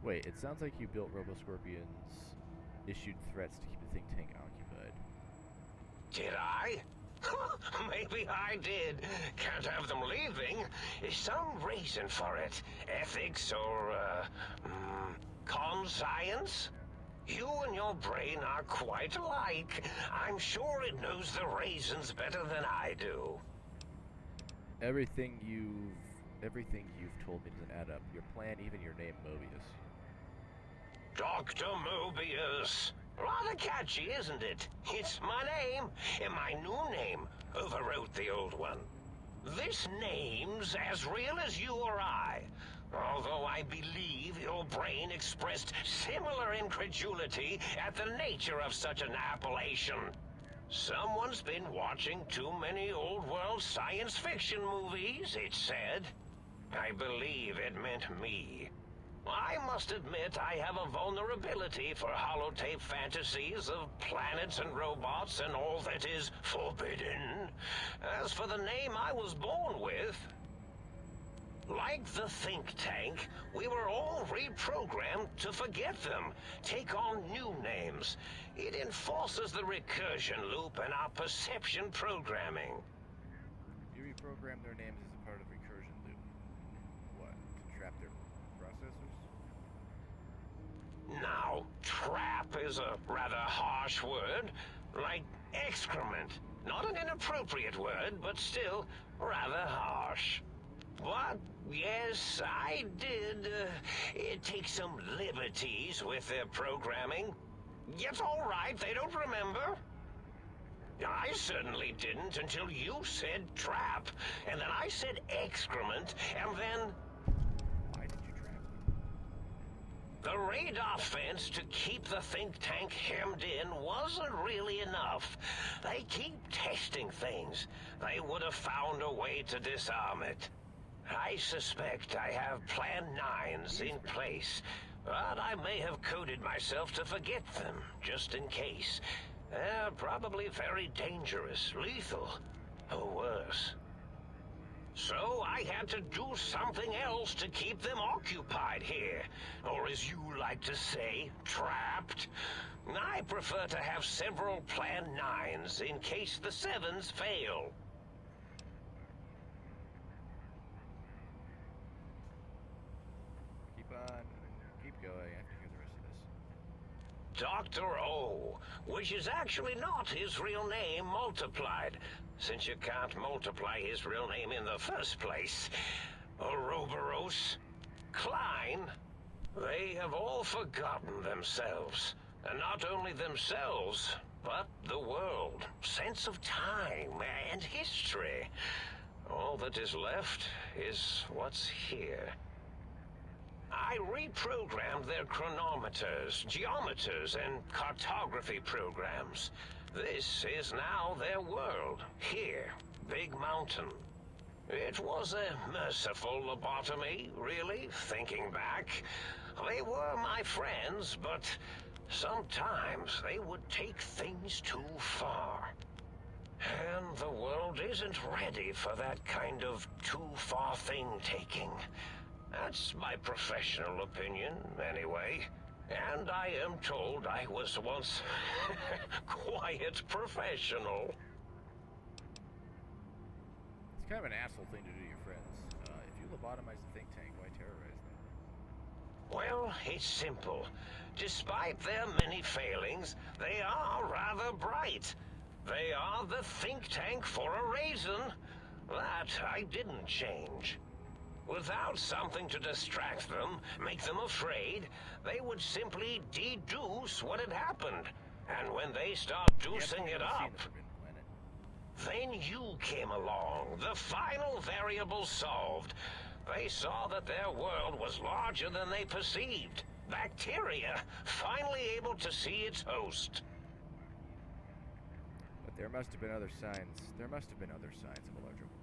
Wait, it sounds like you built Robo-Scorpions, issued threats to keep the think tank occupied. Did I? Maybe I did. Can't have them leaving. Some reason for it. Ethics or, conscience? You and your brain are quite alike. I'm sure it knows the reasons better than I do. Everything you've told me doesn't add up. Your plan, even your name, Mobius. Dr. Mobius. Rather catchy, isn't it? It's my name, and my new name overwrote the old one. This name's as real as you or I, although I believe your brain expressed similar incredulity at the nature of such an appellation. Someone's been watching too many old-world science fiction movies, it said. I believe it meant me. I must admit I have a vulnerability for holotape fantasies of planets and robots and all that is forbidden. As for the name I was born with, like the think tank, we were all reprogrammed to forget them, take on new names. It enforces the recursion loop in our perception programming. You reprogram their names as a part of the recursion loop. What? To trap their processors? Now, trap is a rather harsh word, like excrement. Not an inappropriate word, but still rather harsh. But, yes, I did take some liberties with their programming. It's all right, they don't remember. I certainly didn't until you said trap, and then I said excrement, and then... Why did you trap them? The radar fence to keep the think tank hemmed in wasn't really enough. They keep testing things. They would have found a way to disarm it. I suspect I have Plan 9s in place, but I may have coded myself to forget them, just in case. They're probably very dangerous, lethal, or worse. So I had to do something else to keep them occupied here, or as you like to say, trapped. I prefer to have several Plan 9s in case the 7s fail. Keep going after you hear the rest of this. Dr. O, which is actually not his real name multiplied, since you can't multiply his real name in the first place. Ouroboros, Klein, they have all forgotten themselves. And not only themselves, but the world, sense of time and history. All that is left is what's here. I reprogrammed their chronometers, geometers, and cartography programs. This is now their world, here, Big Mountain. It was a merciful lobotomy, really, thinking back. They were my friends, but sometimes they would take things too far. And the world isn't ready for that kind of too-far thing-taking. That's my professional opinion, anyway. And I am told I was once quiet professional. It's kind of an asshole thing to do to your friends. If you lobotomize the think tank, why terrorize them? Well, it's simple. Despite their many failings, they are rather bright. They are the think tank for a reason. That I didn't change. Without something to distract them, make them afraid, they would simply deduce what had happened. And when they start deucing it up, then you came along, the final variable solved. They saw that their world was larger than they perceived. Bacteria, finally able to see its host. But there must have been other signs. There must have been other signs of a larger world.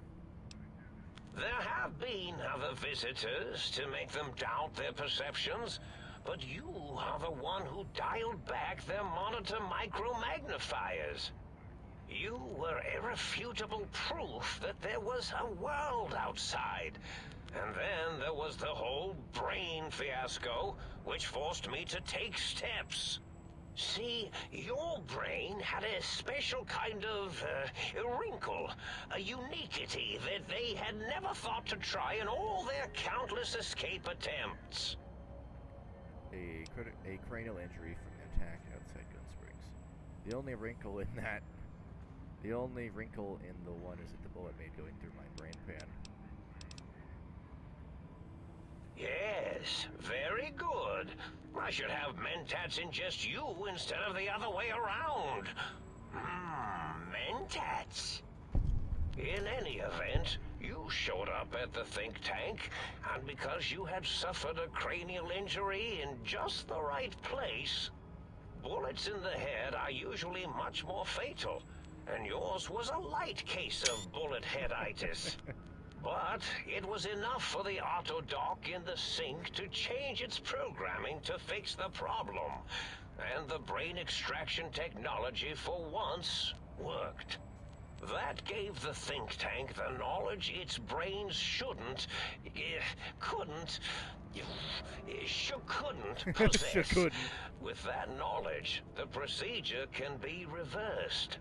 There have been other visitors to make them doubt their perceptions, but you are the one who dialed back their monitor micromagnifiers. You were irrefutable proof that there was a world outside. And then there was the whole brain fiasco, which forced me to take steps. See, your brain had a special kind of wrinkle, a uniquity that they had never thought to try in all their countless escape attempts. A cranial injury from attack outside Gun Springs. The only wrinkle in the one is that the bullet made going through my brain pan. Yes, very good. I should have mentats ingest you instead of the other way around. Mentats. In any event, you showed up at the think tank, and because you had suffered a cranial injury in just the right place, bullets in the head are usually much more fatal, and yours was a light case of bullet headitis. But it was enough for the auto dock in the sink to change its programming to fix the problem. And the brain extraction technology for once worked. That gave the think tank the knowledge its brains couldn't possess. With that knowledge, the procedure can be reversed.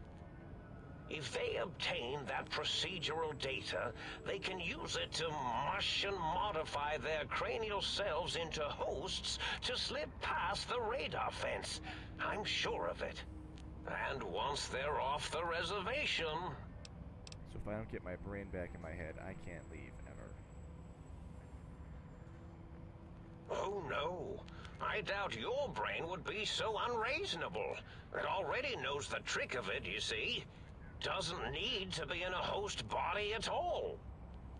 If they obtain that procedural data, they can use it to mush and modify their cranial cells into hosts to slip past the radar fence. I'm sure of it. And once they're off the reservation... So if I don't get my brain back in my head, I can't leave ever. Oh no. I doubt your brain would be so unreasonable. It already knows the trick of it, you see. Doesn't need to be in a host body at all.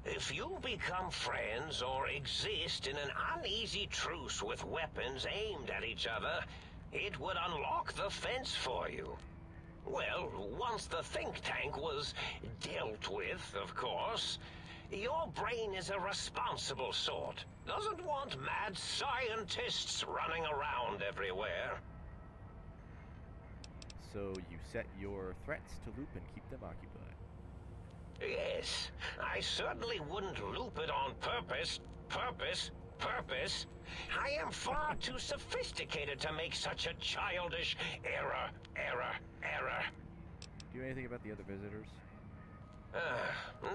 If you become friends or exist in an uneasy truce with weapons aimed at each other, it would unlock the fence for you. Well, once the think tank was dealt with, of course, your brain is a responsible sort. Doesn't want mad scientists running around everywhere. So you set your threats to loop and keep them occupied. Yes, I certainly wouldn't loop it on purpose. I am far too sophisticated to make such a childish error. Do you know anything about the other visitors?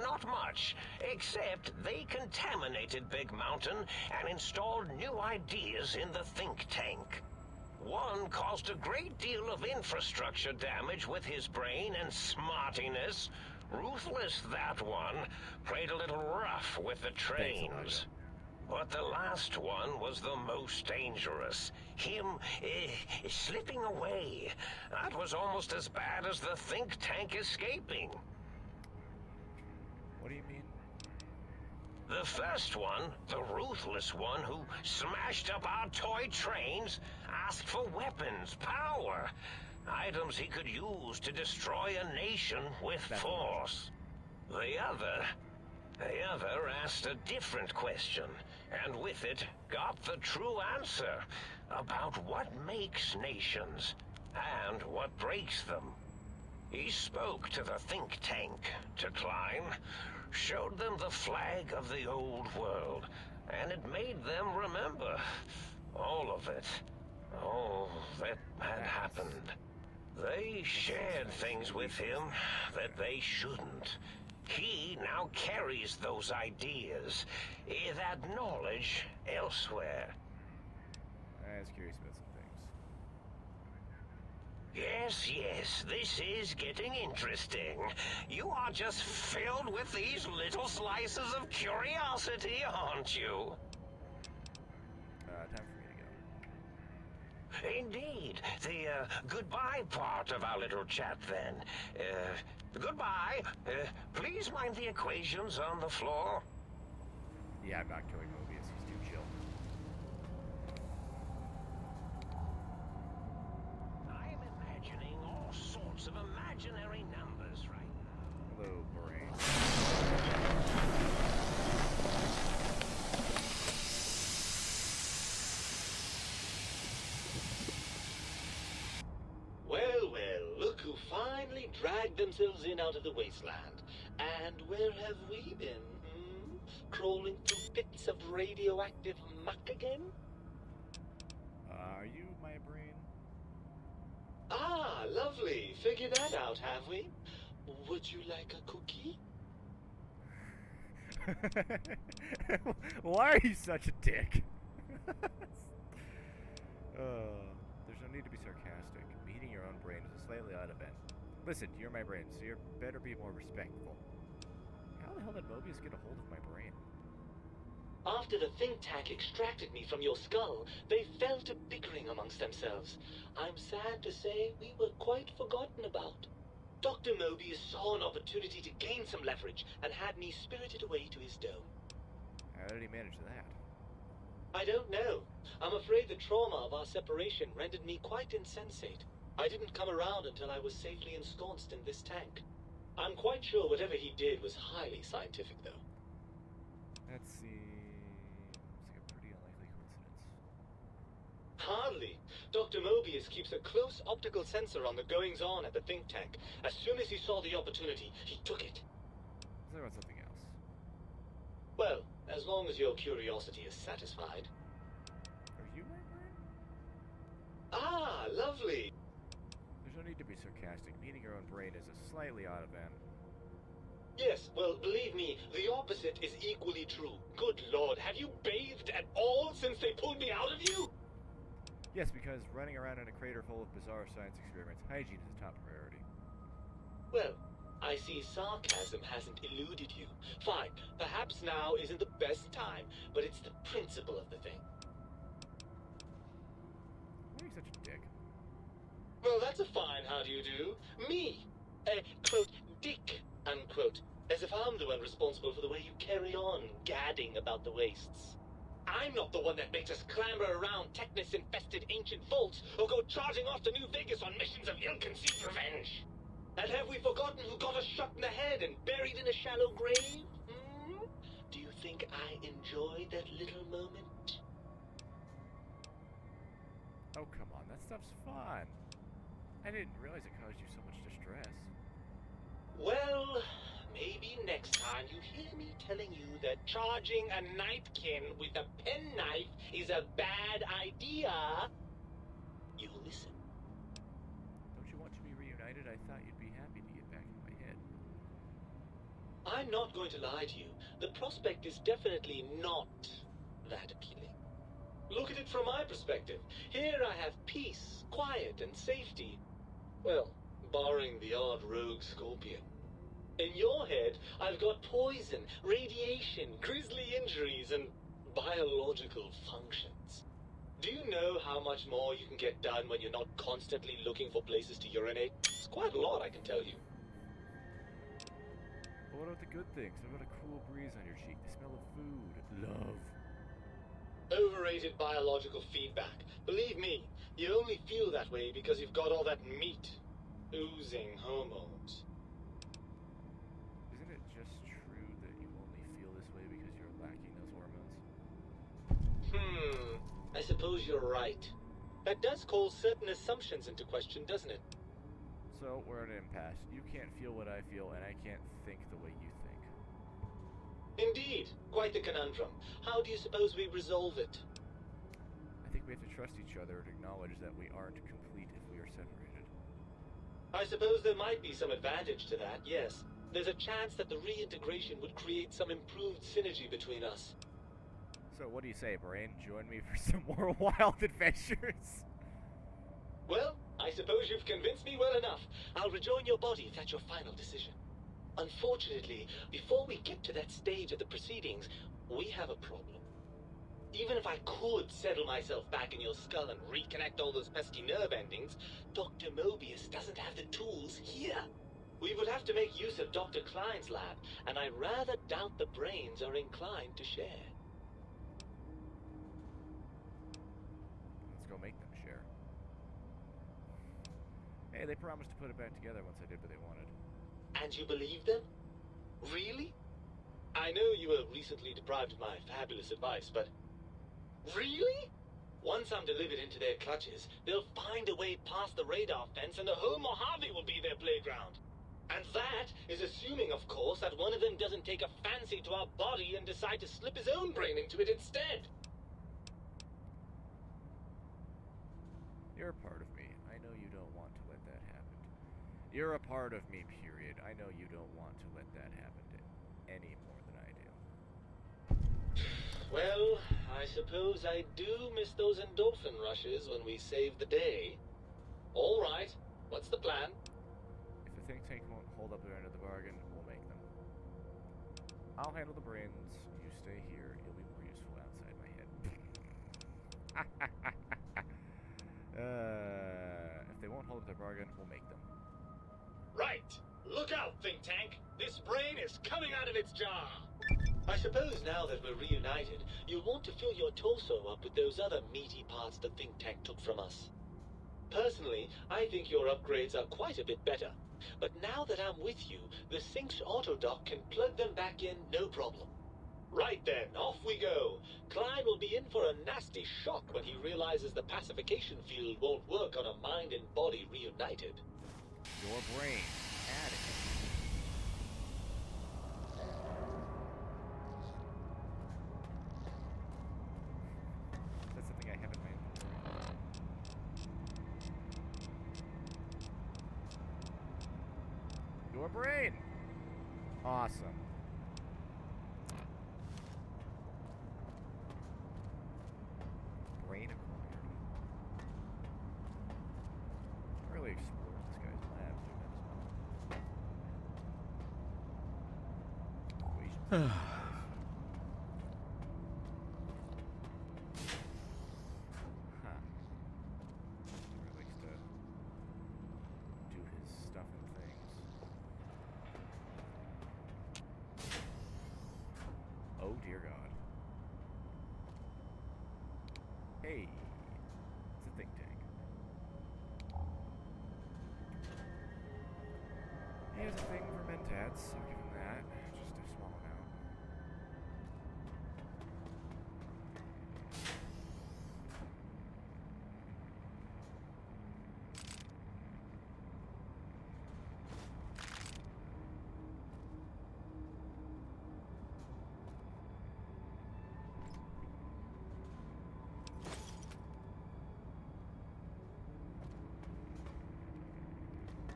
Not much, except they contaminated Big Mountain and installed new ideas in the think tank. One caused a great deal of infrastructure damage with his brain and smartiness. Ruthless, that one. Played a little rough with the trains. But the last one was the most dangerous. Him, slipping away. That was almost as bad as the think tank escaping. What do you mean? The first one, the ruthless one who smashed up our toy trains, asked for weapons, power, items he could use to destroy a nation with force. The other asked a different question, and with it got the true answer about what makes nations and what breaks them. He spoke to the think tank to climb, showed them the flag of the old world, and it made them remember all of it. All that had happened. They shared things with him that they shouldn't. He now carries those ideas, that knowledge elsewhere. I was curious about some things. Yes, this is getting interesting. You are just filled with these little slices of curiosity, aren't you? Time for me to go. Indeed. The goodbye part of our little chat, then. Goodbye. Please mind the equations on the floor. Yeah, I'm not killing Mobius. He's too chill. I'm imagining all sorts of imaginary numbers right now. Hello, brain. Well, look who finally dragged themselves in out of the wasteland. And where have we been? crawling through pits of radioactive muck again? Are you my brain? Ah, lovely. Figured that out, have we? Would you like a cookie? Why are you such a dick? There's no need to be sarcastic. Meeting your own brain is a slightly odd event. Listen, you're my brain, so you better be more respectful. How the hell did Mobius get a hold of my brain? After the think tank extracted me from your skull, they fell to bickering amongst themselves. I'm sad to say we were quite forgotten about. Dr. Mobius saw an opportunity to gain some leverage and had me spirited away to his dome. How did he manage that? I don't know. I'm afraid the trauma of our separation rendered me quite insensate. I didn't come around until I was safely ensconced in this tank. I'm quite sure whatever he did was highly scientific, though. That seems like a pretty unlikely coincidence. Hardly. Dr. Mobius keeps a close optical sensor on the goings-on at the think tank. As soon as he saw the opportunity, he took it. Let's talk about something else. Well, as long as your curiosity is satisfied. Are you my brain? Ah, lovely. There's no need to be sarcastic. Meeting your own brain is a slightly odd event. Yes, well, believe me, the opposite is equally true. Good Lord, have you bathed at all since they pulled me out of you? Yes, because running around in a crater full of bizarre science experiments, hygiene is a top priority. Well, I see sarcasm hasn't eluded you. Fine, perhaps now isn't the best time, but it's the principle of the thing. Why are you such a dick? Well, that's a fine how do you do. Me, a, quote, dick, unquote, as if I'm the one responsible for the way you carry on gadding about the wastes. I'm not the one that makes us clamber around Technus-infested ancient vaults or go charging off to New Vegas on missions of ill-conceived revenge. And have we forgotten who got us shot in the head and buried in a shallow grave? Hmm? Do you think I enjoyed that little moment? Oh, come on, that stuff's fun. I didn't realize it caused you so much distress. Well, maybe next time you hear me telling you that charging a napkin with a penknife is a bad idea, you'll listen. Don't you want to be reunited? I thought you'd be happy to get back in my head. I'm not going to lie to you. The prospect is definitely not that appealing. Look at it from my perspective. Here I have peace, quiet, and safety. Well, barring the odd rogue scorpion. In your head, I've got poison, radiation, grisly injuries, and biological functions. Do you know how much more you can get done when you're not constantly looking for places to urinate? It's quite a lot, I can tell you. But what about the good things? What about a cool breeze on your cheek, the smell of food, love? Overrated biological feedback. Believe me, you only feel that way because you've got all that meat. Oozing hormones. Isn't it just true that you only feel this way because you're lacking those hormones? I suppose you're right. That does call certain assumptions into question, doesn't it? So, we're at an impasse. You can't feel what I feel, and I can't think the way you think. Indeed. Quite the conundrum. How do you suppose we resolve it? I think we have to trust each other and acknowledge that we aren't complete if we are separated. I suppose there might be some advantage to that, yes. There's a chance that the reintegration would create some improved synergy between us. So, what do you say, Brain? Join me for some more wild adventures? Well, I suppose you've convinced me well enough. I'll rejoin your body if that's your final decision. Unfortunately, before we get to that stage of the proceedings, we have a problem. Even if I could settle myself back in your skull and reconnect all those pesky nerve endings, Dr. Mobius doesn't have the tools here. We would have to make use of Dr. Klein's lab, and I rather doubt the brains are inclined to share. Let's go make them share. Hey, they promised to put it back together once I did what they wanted. And you believe them? Really? I know you were recently deprived of my fabulous advice, but... Really? Once I'm delivered into their clutches, they'll find a way past the radar fence and the whole Mojave will be their playground. And that is assuming, of course, that one of them doesn't take a fancy to our body and decide to slip his own brain into it instead. You're a part of me. I know you don't want to let that happen. You're a part of me, period. I know you don't want to let that happen any more than I do. Well, I suppose I do miss those endorphin rushes when we save the day. All right, what's the plan? If the think tank won't hold up their end of the bargain, we'll make them. I'll handle the brains. You stay here. You'll be more useful outside my head. If they won't hold up their bargain, we'll make them. Right. Look out, think tank. This brain is coming out of its jar. I suppose now that we're reunited, you'll want to fill your torso up with those other meaty parts the think tank took from us. Personally, I think your upgrades are quite a bit better. But now that I'm with you, the Sync's autodock can plug them back in no problem. Right then, off we go. Klein will be in for a nasty shock when he realizes the pacification field won't work on a mind and body reunited. Your brain. Add it. That's something I have in my inventory. Your brain. Awesome. Brain acquired. Really explored this guy's labs doing that as well. Equations. Huh. He likes to do his stuff and things. Oh dear God. Hey, it's a think tank. He has a thing for mentats, I'll give him that. Just a small amount.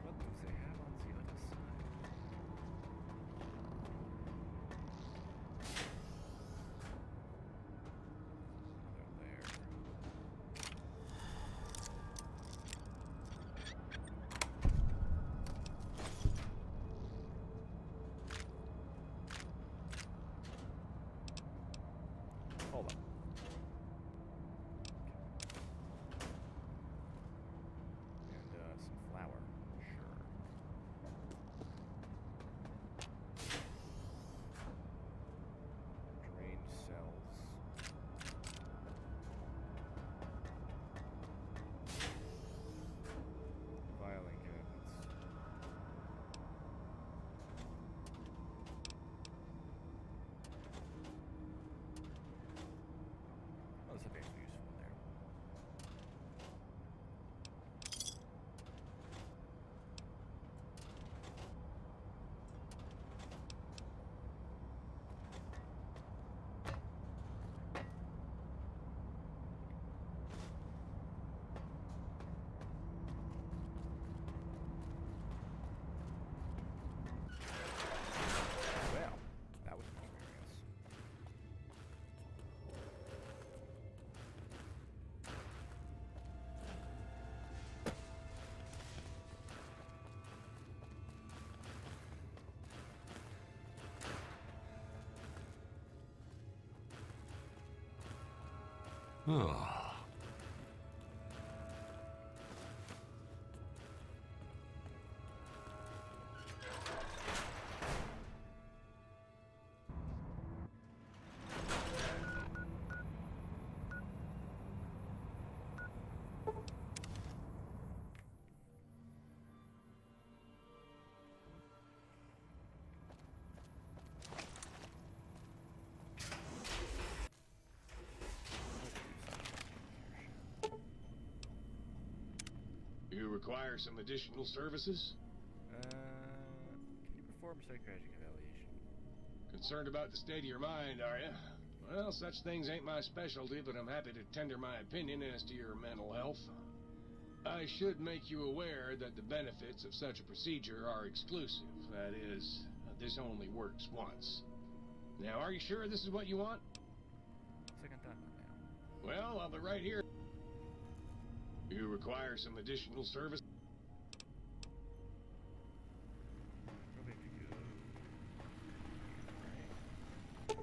What does it have on the other side? Another layer. Hold up. And some flour. Sure. Drained cells. Filing cabinets. Oh, there's something actually useful in there. Well, that was an experience. You require some additional services? psychiatric evaluation. Concerned about the state of your mind, are you? Well, such things ain't my specialty, but I'm happy to tender my opinion as to your mental health. I should make you aware that the benefits of such a procedure are exclusive. That is, this only works once. Now, are you sure this is what you want? Second thought on that. Well, I'll be right here. You require some additional service? Probably have to go. Right.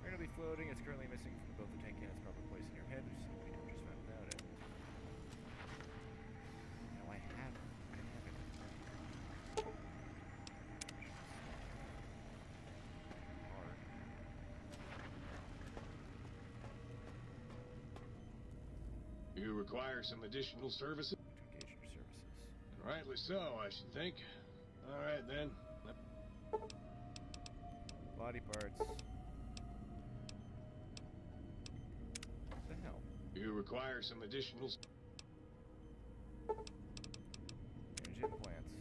We're gonna be floating. It's currently missing from both the tank and its proper place in your head, which is something we don't just found out it. Now I have it. Hard. You require some additional services? To engage your services. Rightly so, I should think. All right, then. Body parts. What the hell? You require some additional... Manage implants.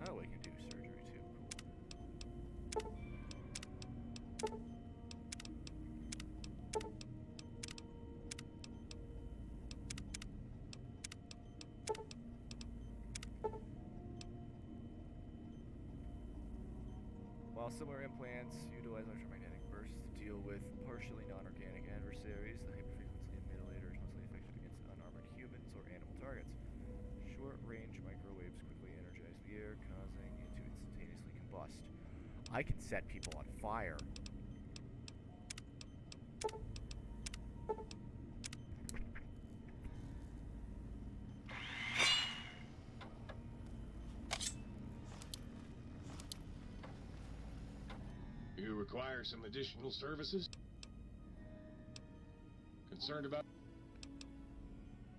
Oh, we can do surgery too. Cool. While similar implants utilize electromagnetic bursts to deal with partially non-organic adversaries, the hyperfrequency emitter is mostly effective against unarmored humans or animal targets. Short-range microwaves quickly energize the air, causing it to instantaneously combust. I can set people on fire. You require some additional services? Concerned about...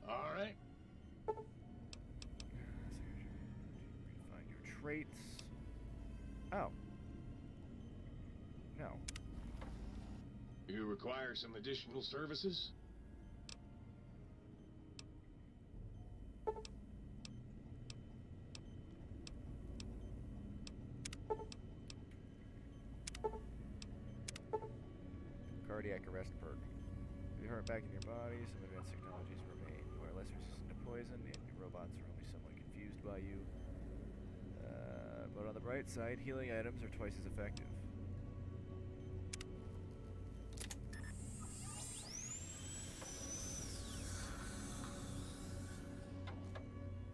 All right. Find your traits. Oh. No. You require some additional services? Cardiac arrest perk. With your heart back in your body, some advanced technologies remain. You are less resistant to poison, and your robots are only somewhat confused by you. But on the bright side, healing items are twice as effective.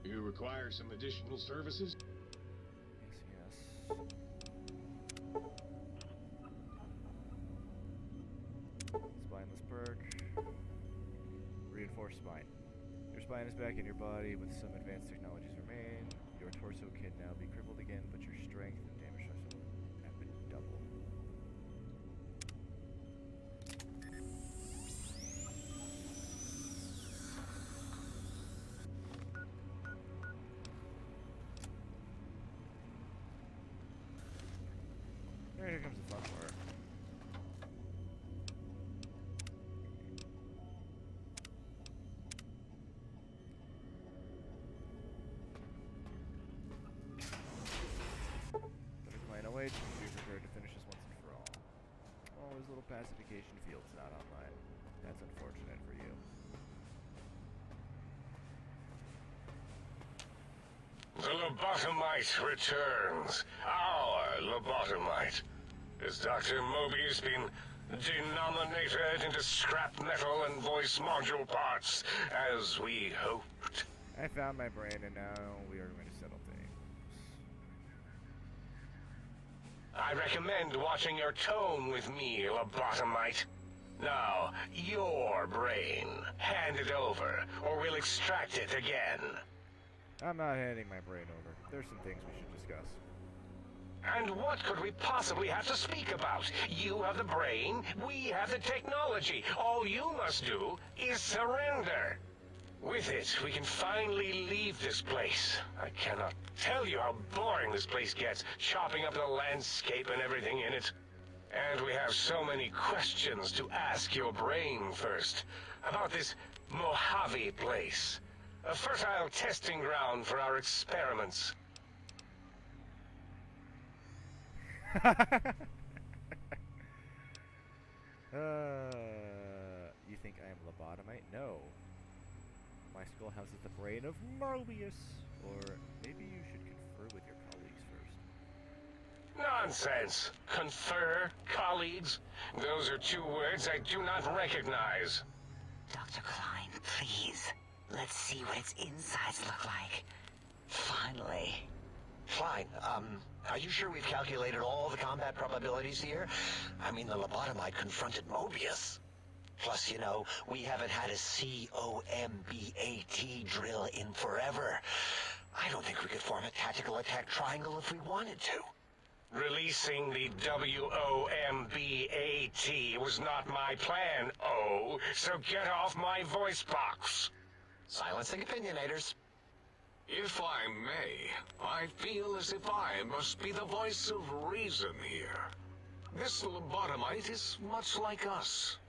You require some additional services? Yes. Spineless perk. Reinforced spine. Your spine is back in your body with some advanced technologies remain. Your torso can now be crippled again, but your strength and damage threshold have been doubled. Alright, here comes the fun part. Wait, be prepared to finish this once and for all. Oh, his little pacification field's not online. That's unfortunate for you. The lobotomite returns. Our lobotomite. Has Dr. Mobius been denominated into scrap metal and voice module parts, as we hoped? I found my brain, and now we are going to settle things. I recommend watching your tone with me, lobotomite. Now, your brain. Hand it over, or we'll extract it again. I'm not handing my brain over. There's some things we should discuss. And what could we possibly have to speak about? You have the brain, we have the technology. All you must do is surrender. With it, we can finally leave this place. I cannot tell you how boring this place gets, chopping up the landscape and everything in it. And we have so many questions to ask your brain first. About this Mojave place. A fertile testing ground for our experiments. You think I am lobotomite? No. My skull houses the brain of Mobius. Or maybe you should confer with your colleagues first. Nonsense. Confer, colleagues. Those are two words I do not recognize. Dr. Klein, please. Let's see what its insides look like. Finally. Fine. Are you sure we've calculated all the combat probabilities here? I mean, the lobotomite confronted Mobius. Plus, you know, we haven't had a COMBAT drill in forever. I don't think we could form a tactical attack triangle if we wanted to. Releasing the WOMBAT was not my plan, so get off my voice box. Silencing opinionators. If I may, I feel as if I must be the voice of reason here. This lobotomite is much like us.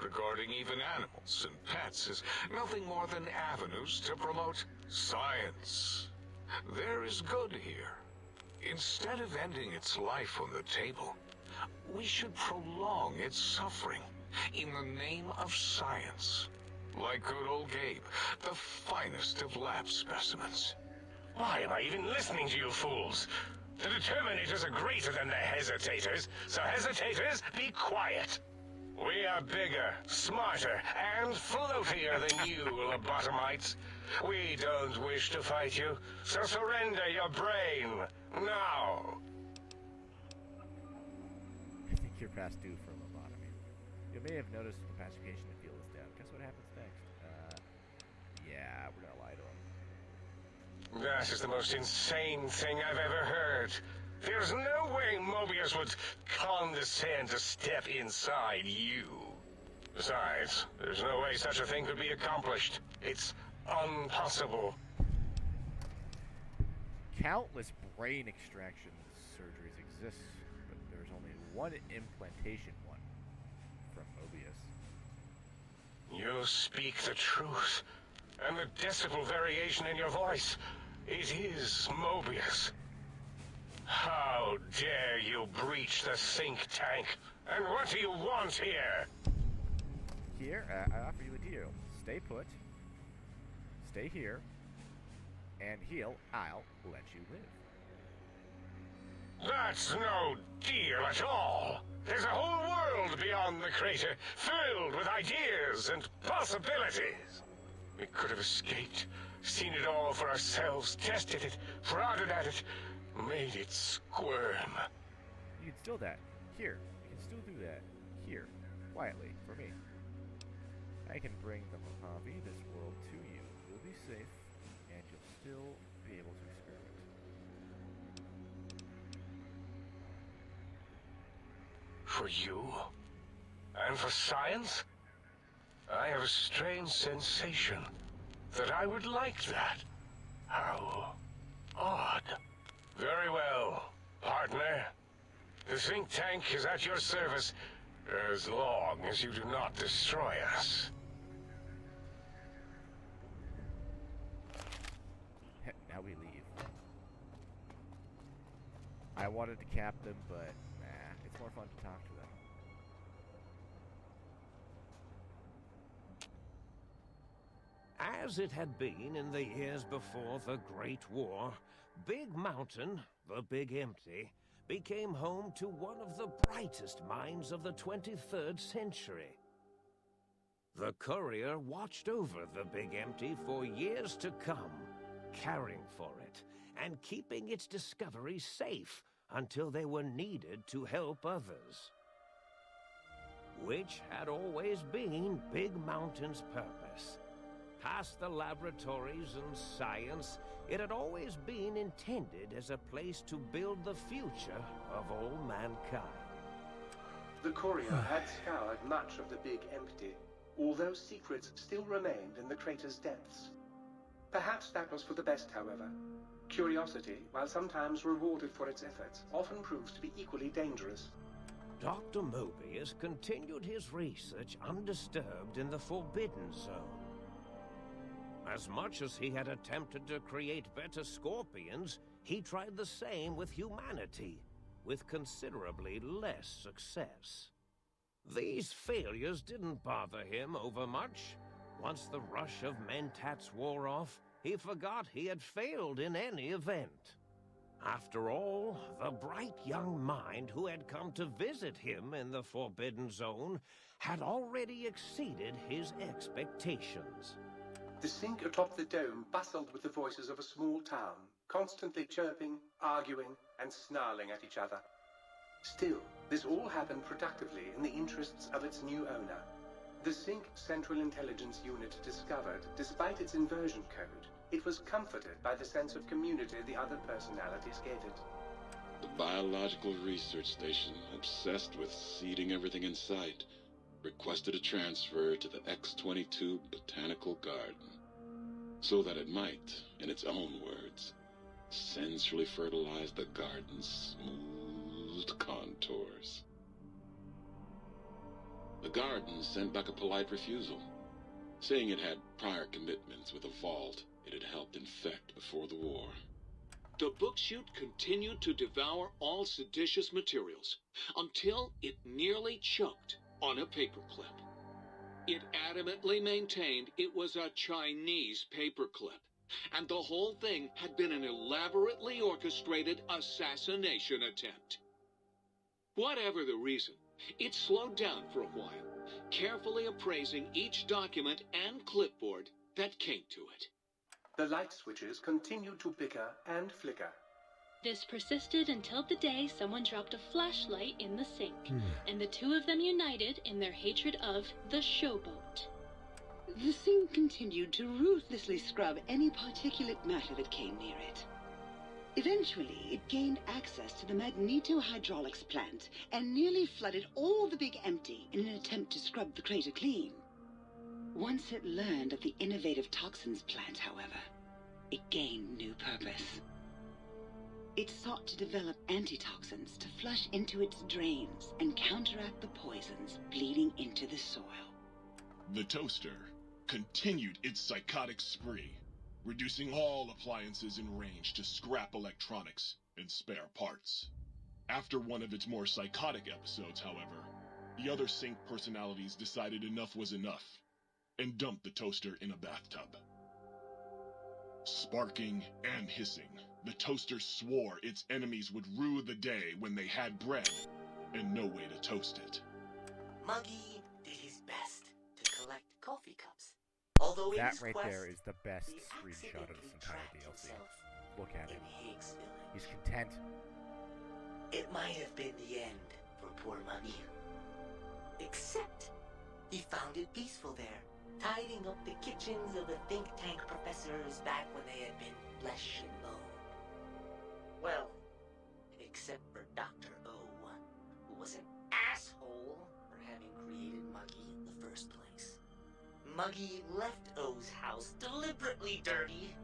Regarding even animals and pets as nothing more than avenues to promote science. There is good here. Instead of ending its life on the table, we should prolong its suffering in the name of science. Like good old Gabe, the finest of lab specimens. Why am I even listening to you fools? The Determinators are greater than the Hesitators, so Hesitators, be quiet. We are bigger, smarter, and floatier than you, lobotomites. We don't wish to fight you, so surrender your brain, now. I think you're past due for lobotomy. You may have noticed the pacification field is down. Guess what happens next? Yeah, we're gonna lie to him. That is the most insane thing I've ever heard. There's no way Mobius would condescend to step inside you. Besides, there's no way such a thing could be accomplished. It's impossible. Countless brain extraction surgeries exist, but there's only one implantation one from Mobius. You speak the truth, and the decibel variation in your voice, it is Mobius. How dare you breach the think tank? And what do you want here? Here, I offer you a deal. Stay put, stay here, and I'll let you live. That's no deal at all. There's a whole world beyond the crater, filled with ideas and possibilities. We could have escaped, seen it all for ourselves, tested it, prodded at it, made it squirm. You can still that. Here, you can still do that. Here, quietly, for me. I can bring the Mojave, this world, to you. You'll be safe, and you'll still be able to experiment. For you? And for science? I have a strange sensation that I would like that. How odd. Very well, partner. The think tank is at your service as long as you do not destroy us. Now we leave. I wanted to cap them, but nah, it's more fun to talk to them. As it had been in the years before the Great War, Big Mountain, the Big Empty, became home to one of the brightest minds of the 23rd century. The Courier watched over the Big Empty for years to come, caring for it and keeping its discoveries safe until they were needed to help others. Which had always been Big Mountain's purpose. Past the laboratories and science, it had always been intended as a place to build the future of all mankind. The Courier had scoured much of the Big Empty, although secrets still remained in the crater's depths. Perhaps that was for the best, however. Curiosity, while sometimes rewarded for its efforts, often proves to be equally dangerous. Dr. Mobius continued his research undisturbed in the Forbidden Zone. As much as he had attempted to create better scorpions, he tried the same with humanity, with considerably less success. These failures didn't bother him overmuch. Once the rush of mentats wore off, he forgot he had failed in any event. After all, the bright young mind who had come to visit him in the Forbidden Zone had already exceeded his expectations. The sink atop the dome bustled with the voices of a small town, constantly chirping, arguing, and snarling at each other. Still, this all happened productively in the interests of its new owner. The Sync Central Intelligence Unit discovered, despite its inversion code, it was comforted by the sense of community the other personalities gave it. The biological research station, obsessed with seeding everything in sight, requested a transfer to the X-22 Botanical Garden, so that it might, in its own words, sensually fertilize the garden's smooth contours. The garden sent back a polite refusal, saying it had prior commitments with a vault it had helped infect before the war. The book chute continued to devour all seditious materials until it nearly choked on a paperclip. It adamantly maintained it was a Chinese paperclip, and the whole thing had been an elaborately orchestrated assassination attempt. Whatever the reason, it slowed down for a while, carefully appraising each document and clipboard that came to it. The light switches continued to bicker and flicker. This persisted until the day someone dropped a flashlight in the sink, and the two of them united in their hatred of the showboat. The sink continued to ruthlessly scrub any particulate matter that came near it. Eventually, it gained access to the magnetohydraulics plant and nearly flooded all the Big Empty in an attempt to scrub the crater clean. Once it learned of the innovative toxins plant, however, it gained new purpose. It sought to develop antitoxins to flush into its drains and counteract the poisons bleeding into the soil. The toaster continued its psychotic spree, reducing all appliances in range to scrap electronics and spare parts. After one of its more psychotic episodes, however, the other Sync personalities decided enough was enough and dumped the toaster in a bathtub. Sparking and hissing, the toaster swore its enemies would rue the day when they had bread and no way to toast it. Muggy did his best to collect coffee cups. Although that right there is the best screenshot of this entire DLC. Look at him. He's content. It might have been the end for poor Muggy. Except he found it peaceful there, tidying up the kitchens of the think tank professors back when they had been flesh and bone. Well, except for Dr. O, who was an asshole for having created Muggy in the first place. Muggy left O's house deliberately dirty,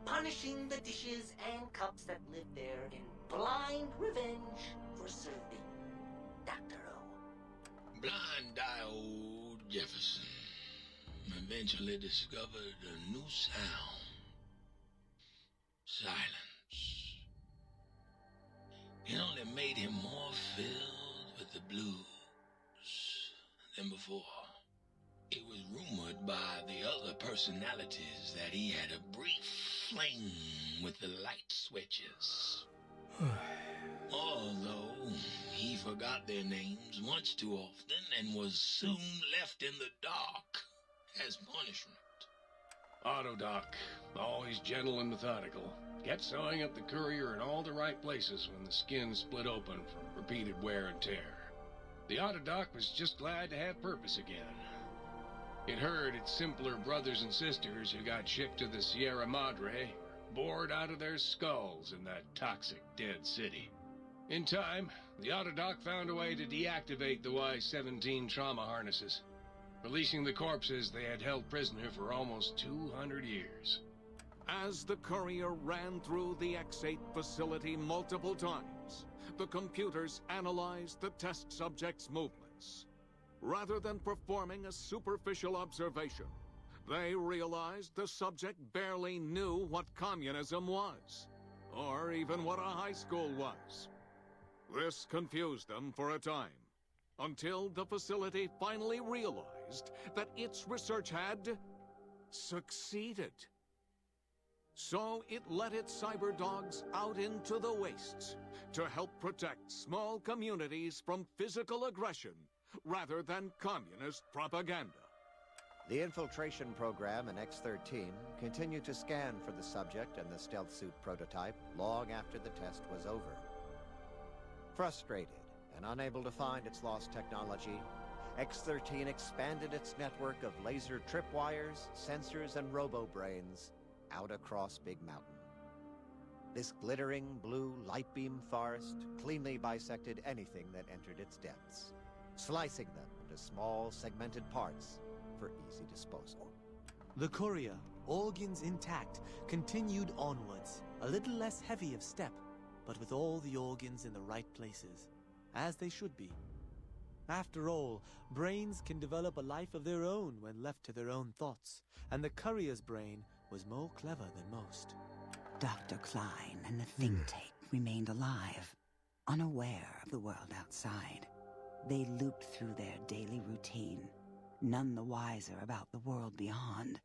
punishing the dishes and cups that lived there in blind revenge for serving Dr. O. Blind-eyed Jefferson eventually discovered a new sound. Silence. It only made him more filled with the blues than before. It was rumored by the other personalities that he had a brief fling with the light switches. Although he forgot their names much too often and was soon left in the dark as punishment. Autodoc, always gentle and methodical, kept sewing up the courier in all the right places when the skin split open from repeated wear and tear. The Autodoc was just glad to have purpose again. It heard its simpler brothers and sisters who got shipped to the Sierra Madre bored out of their skulls in that toxic dead city. In time, the Autodoc found a way to deactivate the Y-17 trauma harnesses, releasing the corpses they had held prisoner for almost 200 years. As the courier ran through the X-8 facility multiple times, the computers analyzed the test subject's movements. Rather than performing a superficial observation, they realized the subject barely knew what communism was, or even what a high school was. This confused them for a time, until the facility finally realized that its research had succeeded. So it let its cyber dogs out into the wastes to help protect small communities from physical aggression rather than communist propaganda. The infiltration program in X-13 continued to scan for the subject and the stealth suit prototype long after the test was over. Frustrated and unable to find its lost technology, X-13 expanded its network of laser tripwires, sensors, and robo-brains out across Big Mountain. This glittering blue light beam forest cleanly bisected anything that entered its depths, slicing them into small segmented parts for easy disposal. The courier, organs intact, continued onwards, a little less heavy of step, but with all the organs in the right places, as they should be. After all, brains can develop a life of their own when left to their own thoughts, and the courier's brain was more clever than most. Dr. Klein and the think tank remained alive, unaware of the world outside. They looped through their daily routine, none the wiser about the world beyond,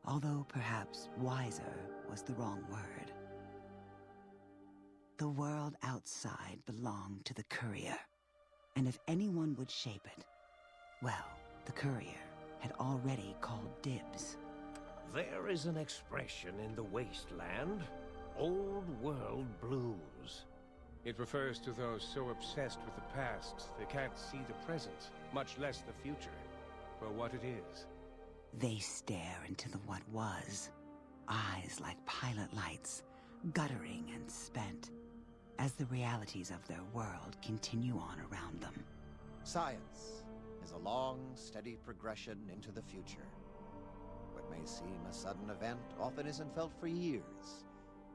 although perhaps wiser was the wrong word. The world outside belonged to the courier, and if anyone would shape it, well, the courier had already called dibs. There is an expression in the wasteland, old world blues. It refers to those so obsessed with the past they can't see the present, much less the future, for what it is. They stare into the what was, eyes like pilot lights, guttering and spent, as the realities of their world continue on around them. Science is a long, steady progression into the future. What may seem a sudden event often isn't felt for years,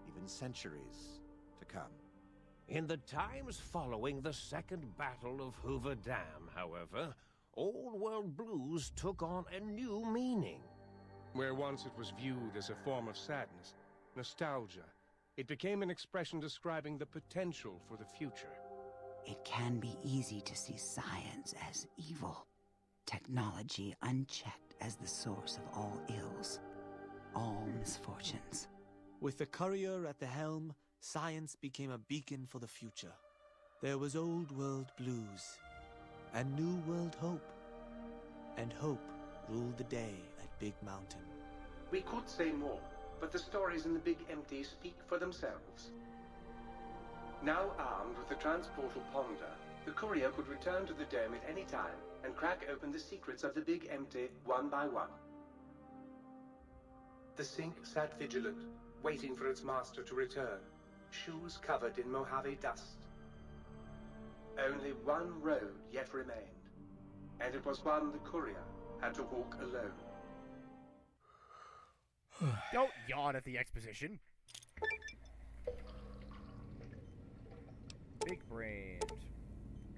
even centuries to come. In the times following the Second Battle of Hoover Dam, however, Old World Blues took on a new meaning. Where once it was viewed as a form of sadness, nostalgia, it became an expression describing the potential for the future. It can be easy to see science as evil, technology unchecked as the source of all ills, all misfortunes. With the courier at the helm, science became a beacon for the future. There was old world blues, and new world hope. And hope ruled the day at Big Mountain. We could say more, but the stories in the Big Empty speak for themselves. Now armed with the transportal ponder, the courier could return to the dome at any time and crack open the secrets of the Big Empty one by one. The Sink sat vigilant, waiting for its master to return, shoes covered in Mojave dust. Only one road yet remained, and it was one the courier had to walk alone. Don't yawn at the exposition. Big brain.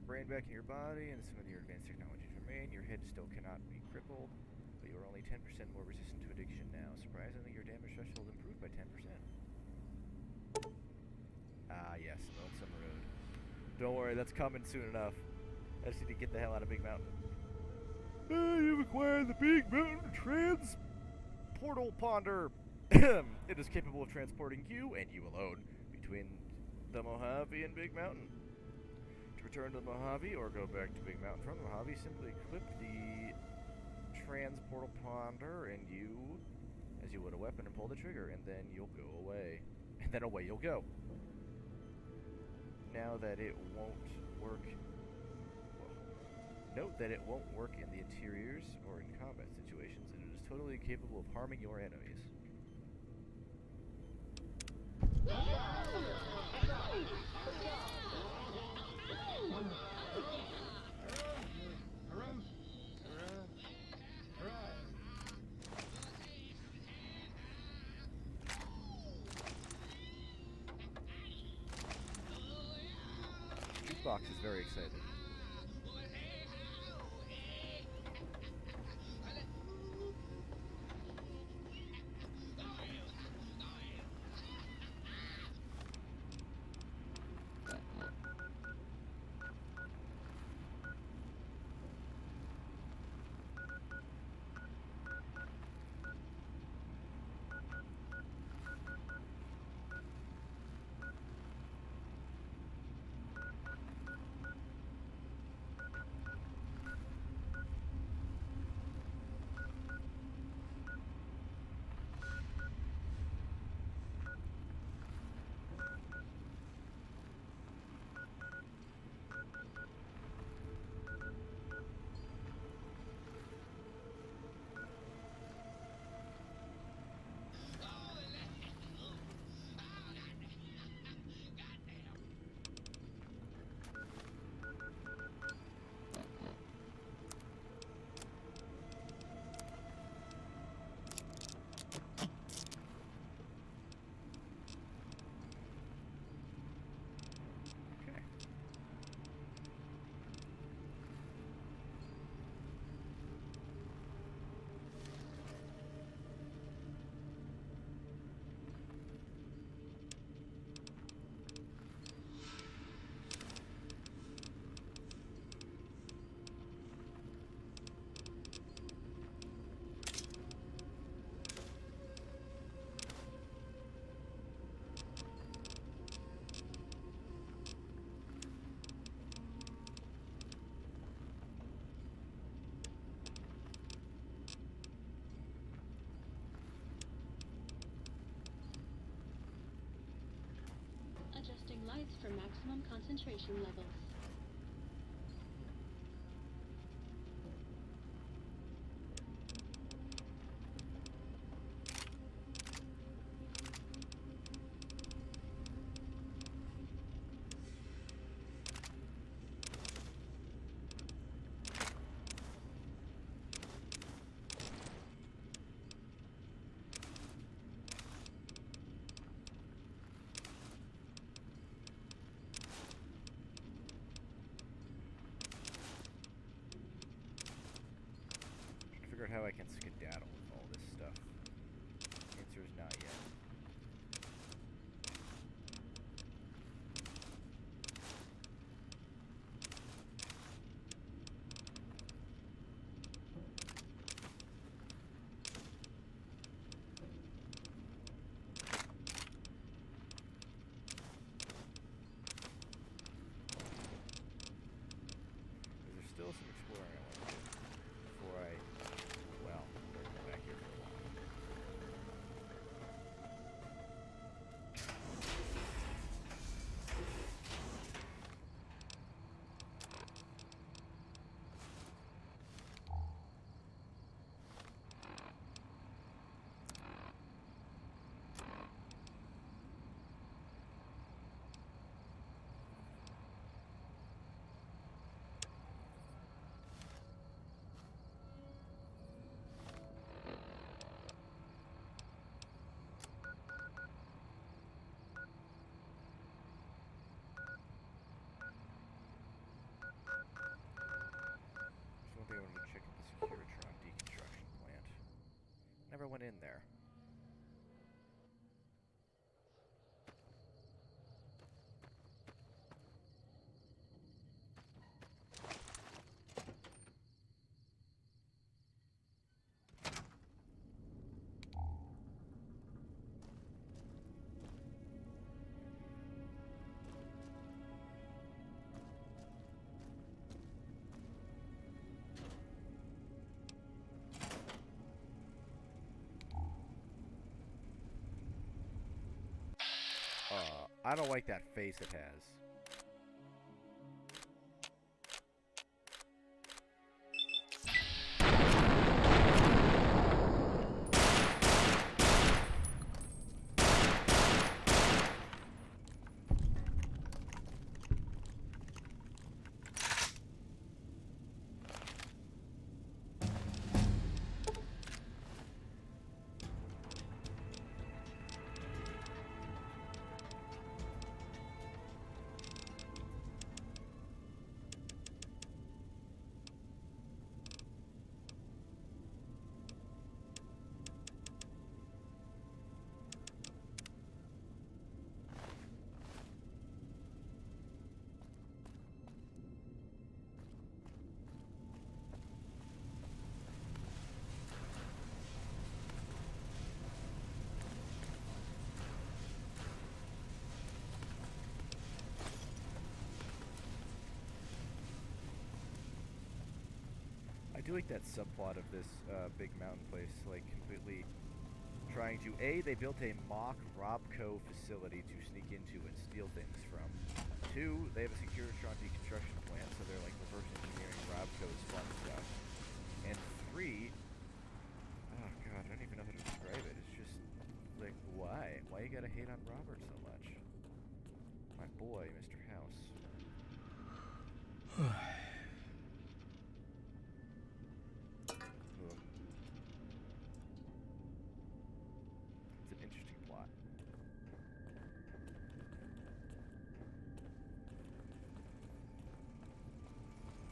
Brain back in your body, and some of your advanced technologies remain. Your head still cannot be crippled, but you are only 10% more resistant to addiction now. Surprisingly, your damage threshold improved by 10%. Ah, yes, Lonesome Road. Don't worry, that's coming soon enough. I just need to get the hell out of Big Mountain. You've acquired the Big Mountain Transportal Ponder. It is capable of transporting you, and you alone, between the Mojave and Big Mountain. To return to the Mojave or go back to Big Mountain from the Mojave, simply equip the Transportal Ponder and you, as you would a weapon, and pull the trigger, and then you'll go away. And then away you'll go. Now that it won't work... Note that it won't work in the interiors or in combat situations, and it is totally capable of harming your enemies. box is very excited. Adjusting lights for maximum concentration levels. Figure out how I can skedaddle with all this stuff. Answer is not yet. There's still some exploring I want to do before I, well, better come back here for a while. Just one thing I wanted to check out the Securitron deconstruction plant. Never went in there. I don't like that face it has. do like that subplot of this big mountain place, like completely trying to they built a mock Robco facility to sneak into and steal things from. 2, they have a Securitron deconstruction plant, so they're like reverse engineering Robco's fun stuff. And 3, oh god, I don't even know how to describe it. It's just like, why? Why you gotta hate on Robert so much? My boy, Mr. House. It's an interesting plot.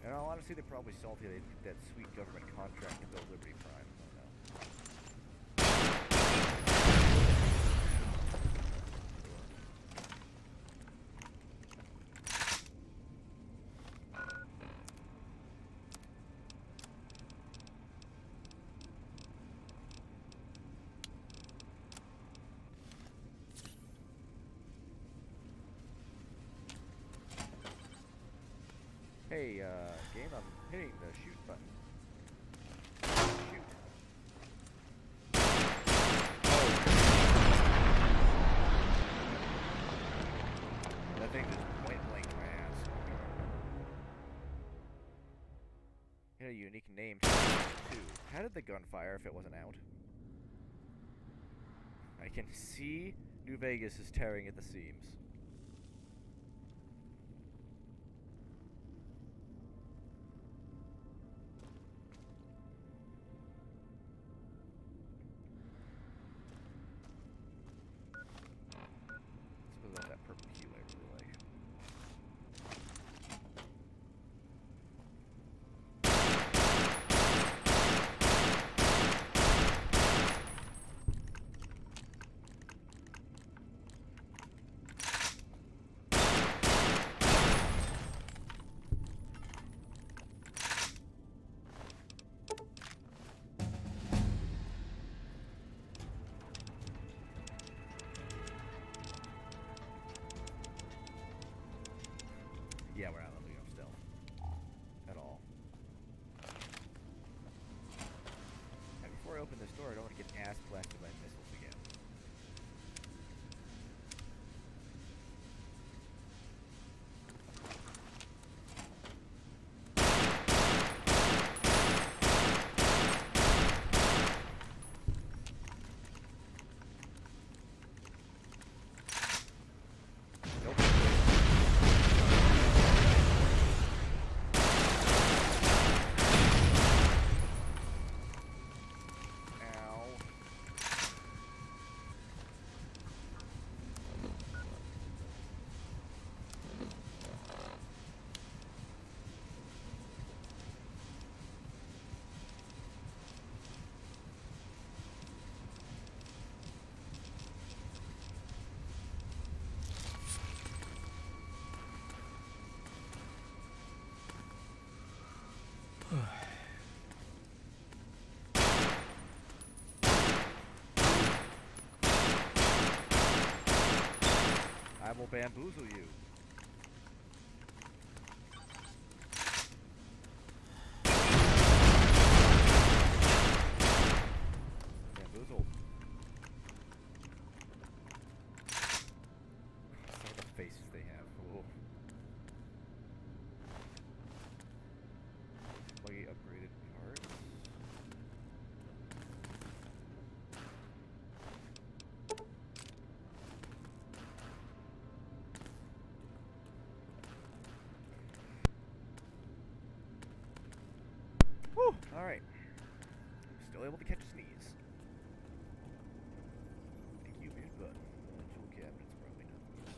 In all honesty, they're probably salty they didn't get that sweet government contract to build Liberty Prime. I don't know. Hey, game, I'm hitting the shoot button. Shoot. Oh. That thing just point blank my ass. It had a unique name, too. How did the gun fire if it wasn't out? I can see New Vegas is tearing at the seams. Yeah, we're not leveling up stealth. At all. And before I open this door, I don't want to get ass blasted by missiles again. I will bamboozle you. Bamboozled. Some of the faces they have. Whoa. Buggy upgraded parts. Whew, alright. Still able to catch a sneeze. Thank you, weird butt. Tool cabinet's probably not for us.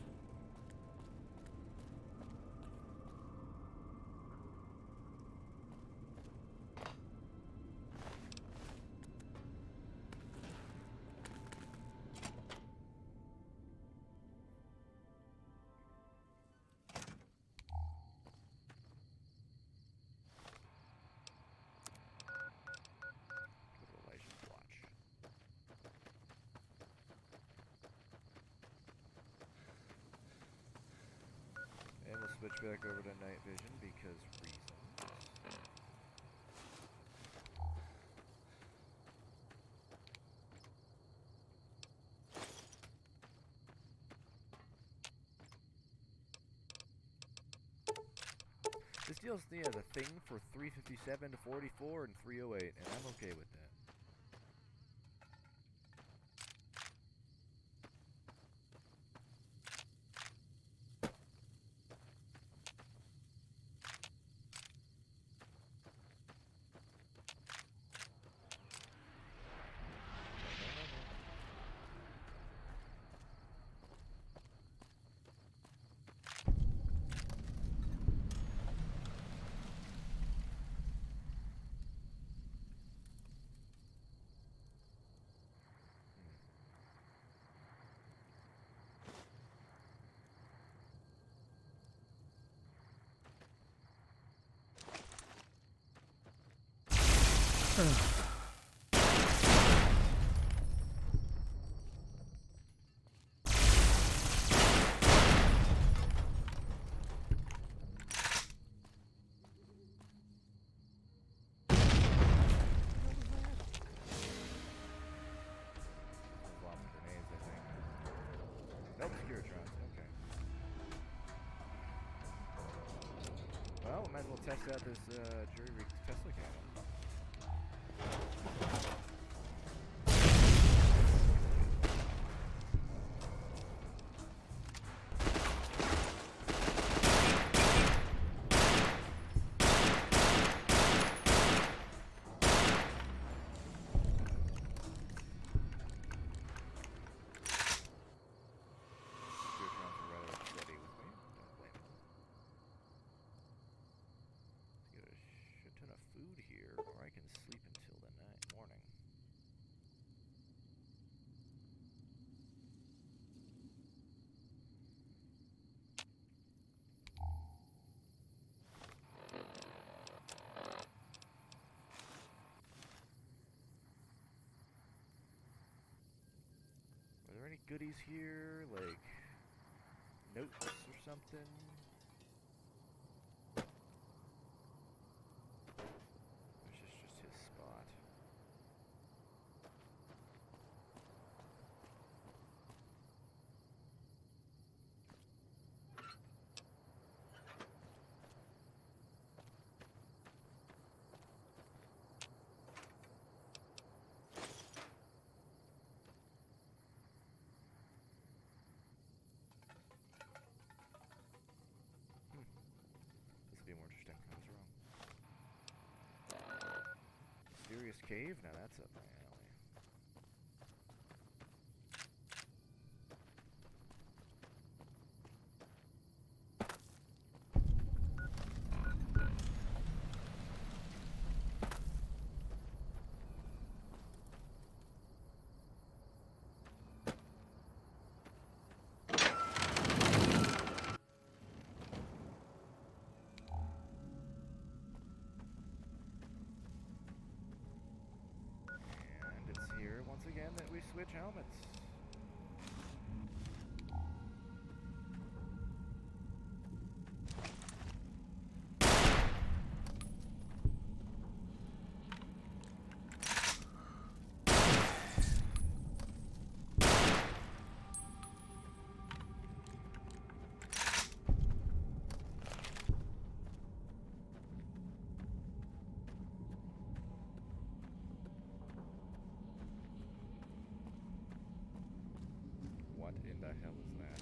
And we'll switch back over to night vision because reasons. steals the thing for 357 to 44 and 308, and I'm okay with that. Nope, Securitrons, okay. Well, might as well test out this jury-rigged Tesla cannon. Are there any goodies here, like notes or something? Or is this just his spot? This will be more interesting. I was wrong. Mysterious cave? Now that's up my alley. Once again that we switch helmets. What in the hell is that?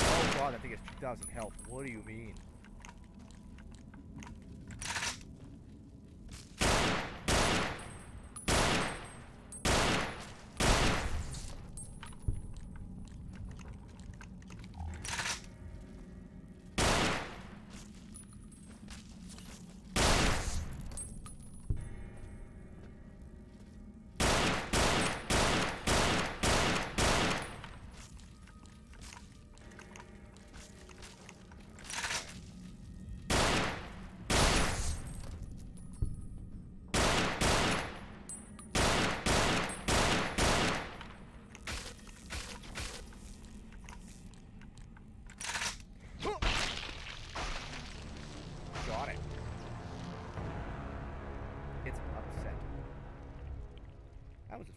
Oh god, I think it's 2,000 health. What do you mean?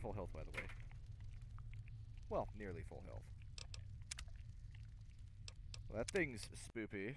full health, by the way. Well, nearly full health. Well, that thing's spoopy.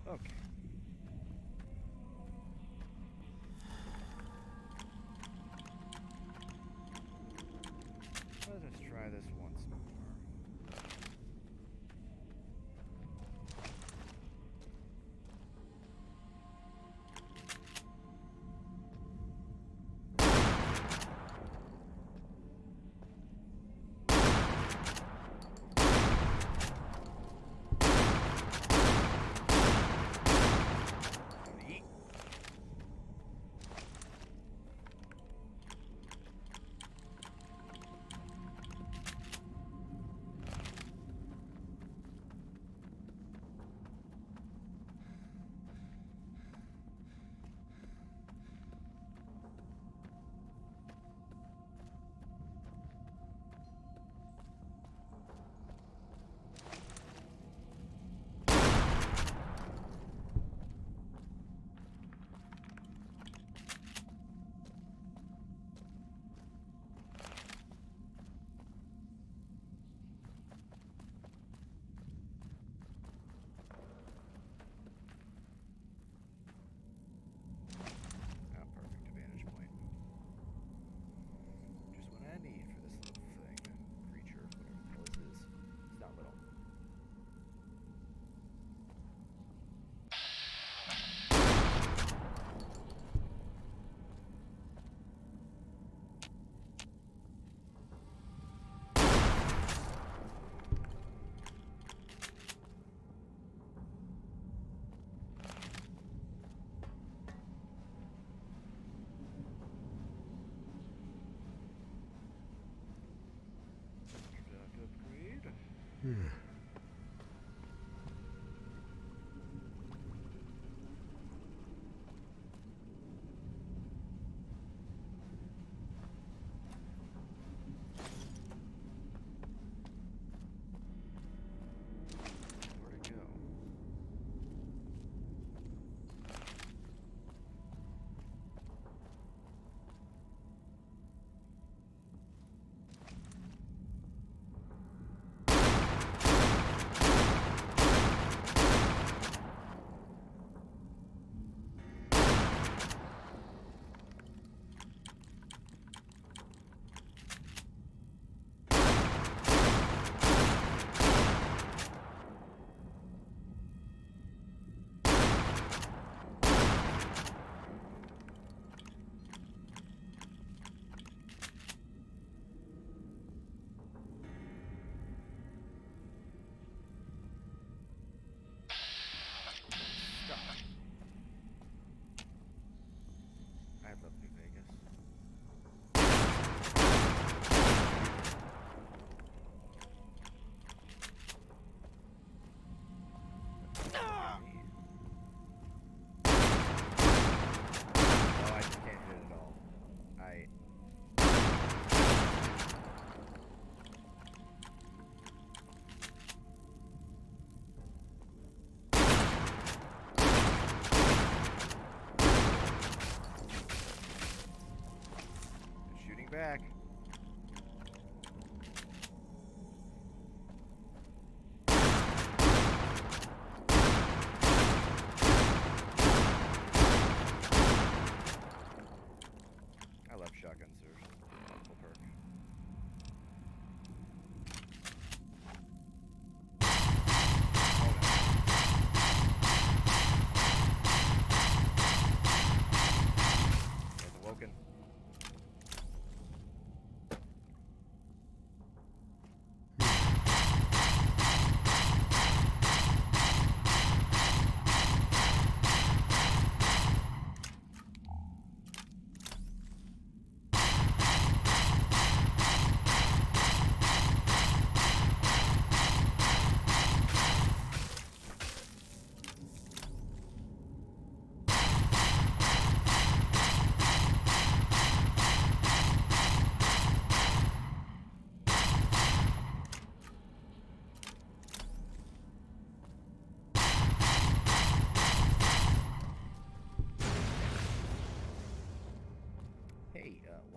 Okay. Let us try this once more.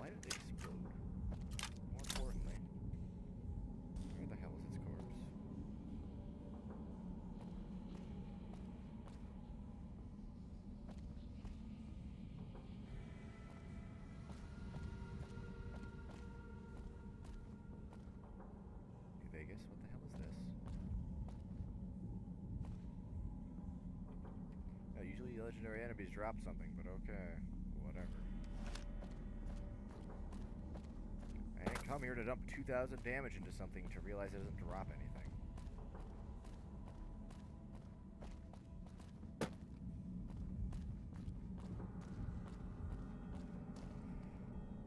why did they explode? More importantly, where the hell is its corpse? Hey Vegas, what the hell is this? Now, usually legendary enemies drop something, but okay, whatever. I didn't come here to dump 2,000 damage into something to realize it doesn't drop anything.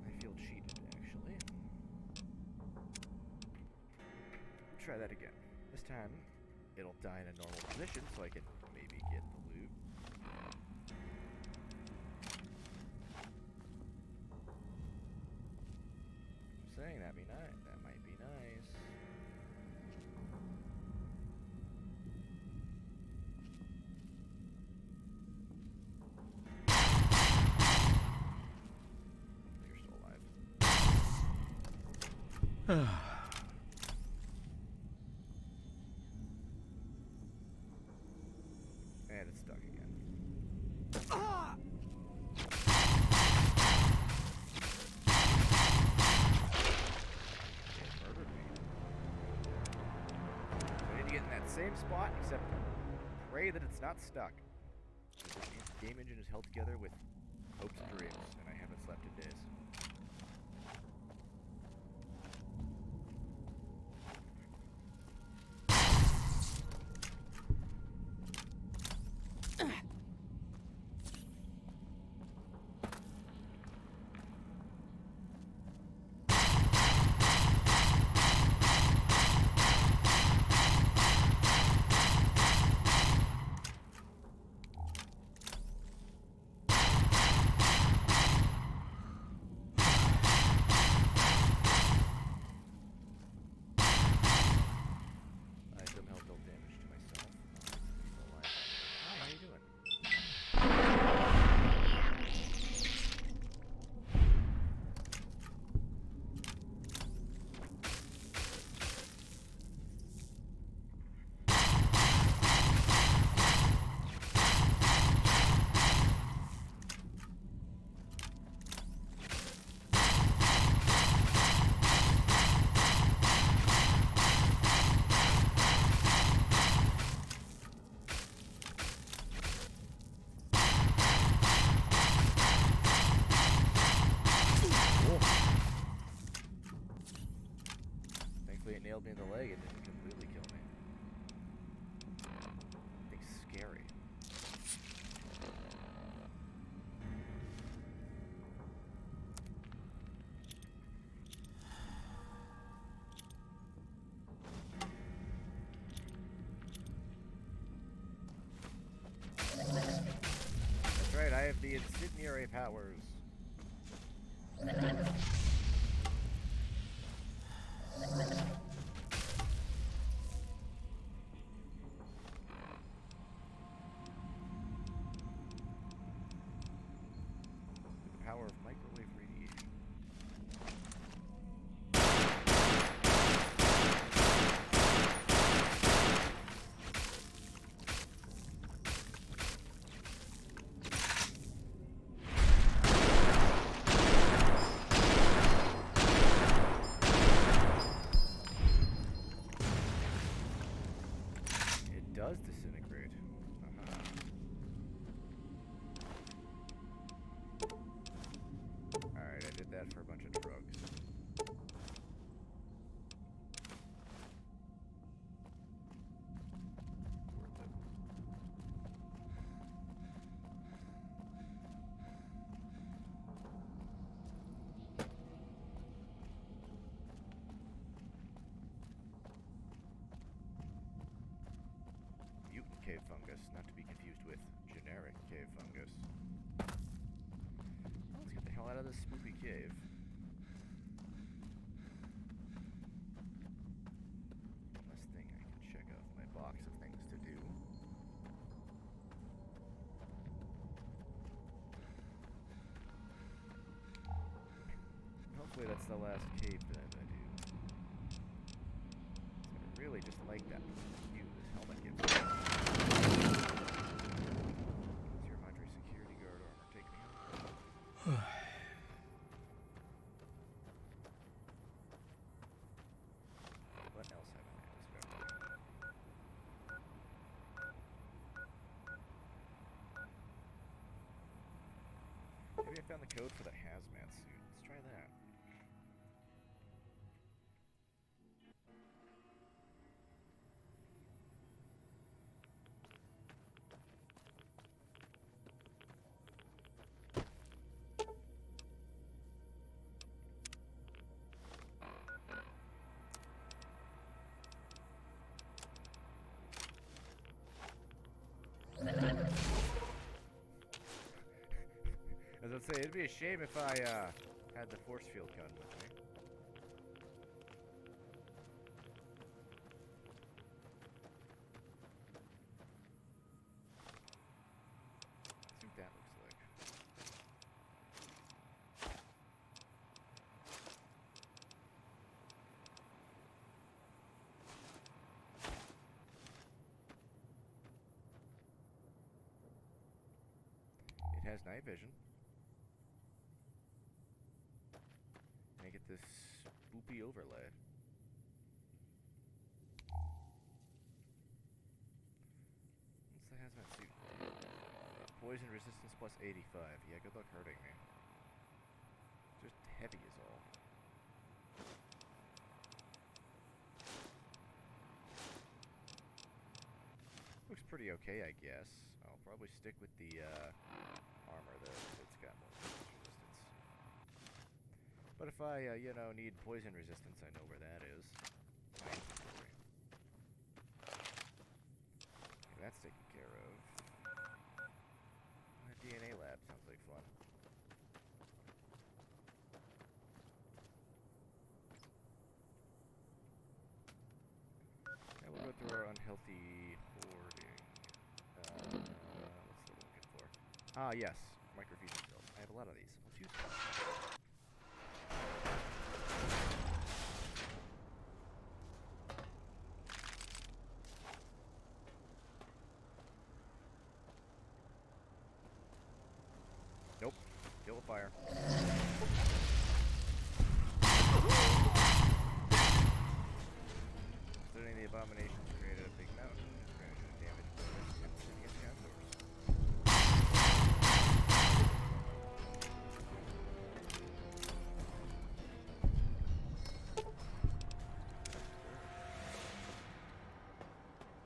I feel cheated, actually. Try that again. This time, it'll die in a normal position so I can maybe get the loot. I'm saying that might be nice. You're still alive. And it's stuck again. It murdered me. So I need to get in that same spot, except pray that it's not stuck. This game engine is held together with hopes and dreams, and I haven't slept in days. Nailed me in the leg and didn't completely kill me. Thing's scary. That's right, I have the incendiary powers. Power of microwave radiation. It does disintegrate. Alright, I did that for a bunch of drugs. Worth it. Mutant cave fungus, not to be confused with generic cave fungus. Let's get the hell out of this spooky cave. One last thing I can check off my box of things to do. Actually, that's the last cape that I do. I really just like that. You, this helmet gives me. Zero Madre security guard armor. Take me home. What else haven't I discovered? Maybe I found the code for the hazmat suit. Let's try that. As I'd say, it'd be a shame if I had the force field gun with me. Let's see what that looks like. It has night vision. And I get this spoopy overlay. What's the hazmat suit? Poison resistance plus 85. Yeah, good luck hurting me. Just heavy is all. Looks pretty okay, I guess. I'll probably stick with the armor though, it's got more resistance. But if I, you know, need poison resistance, I know where that is. My inventory. Okay, that's taken care of. A DNA lab sounds like fun. Now we'll go through our unhealthy hoarding. What's the looking for? Ah, yes. Microfusion cells. I have a lot of these. Let's use them. Nope. Kill the fire. Studying the abominations created a big mountain. Granted damage bonus and against outdoors.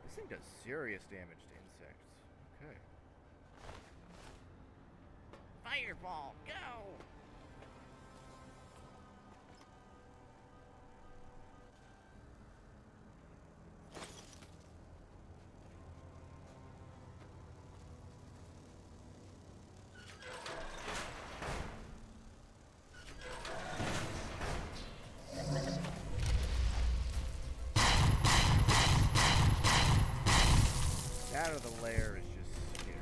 This thing does serious damage to insects. Okay. Fireball, go! That or the lair is just scary.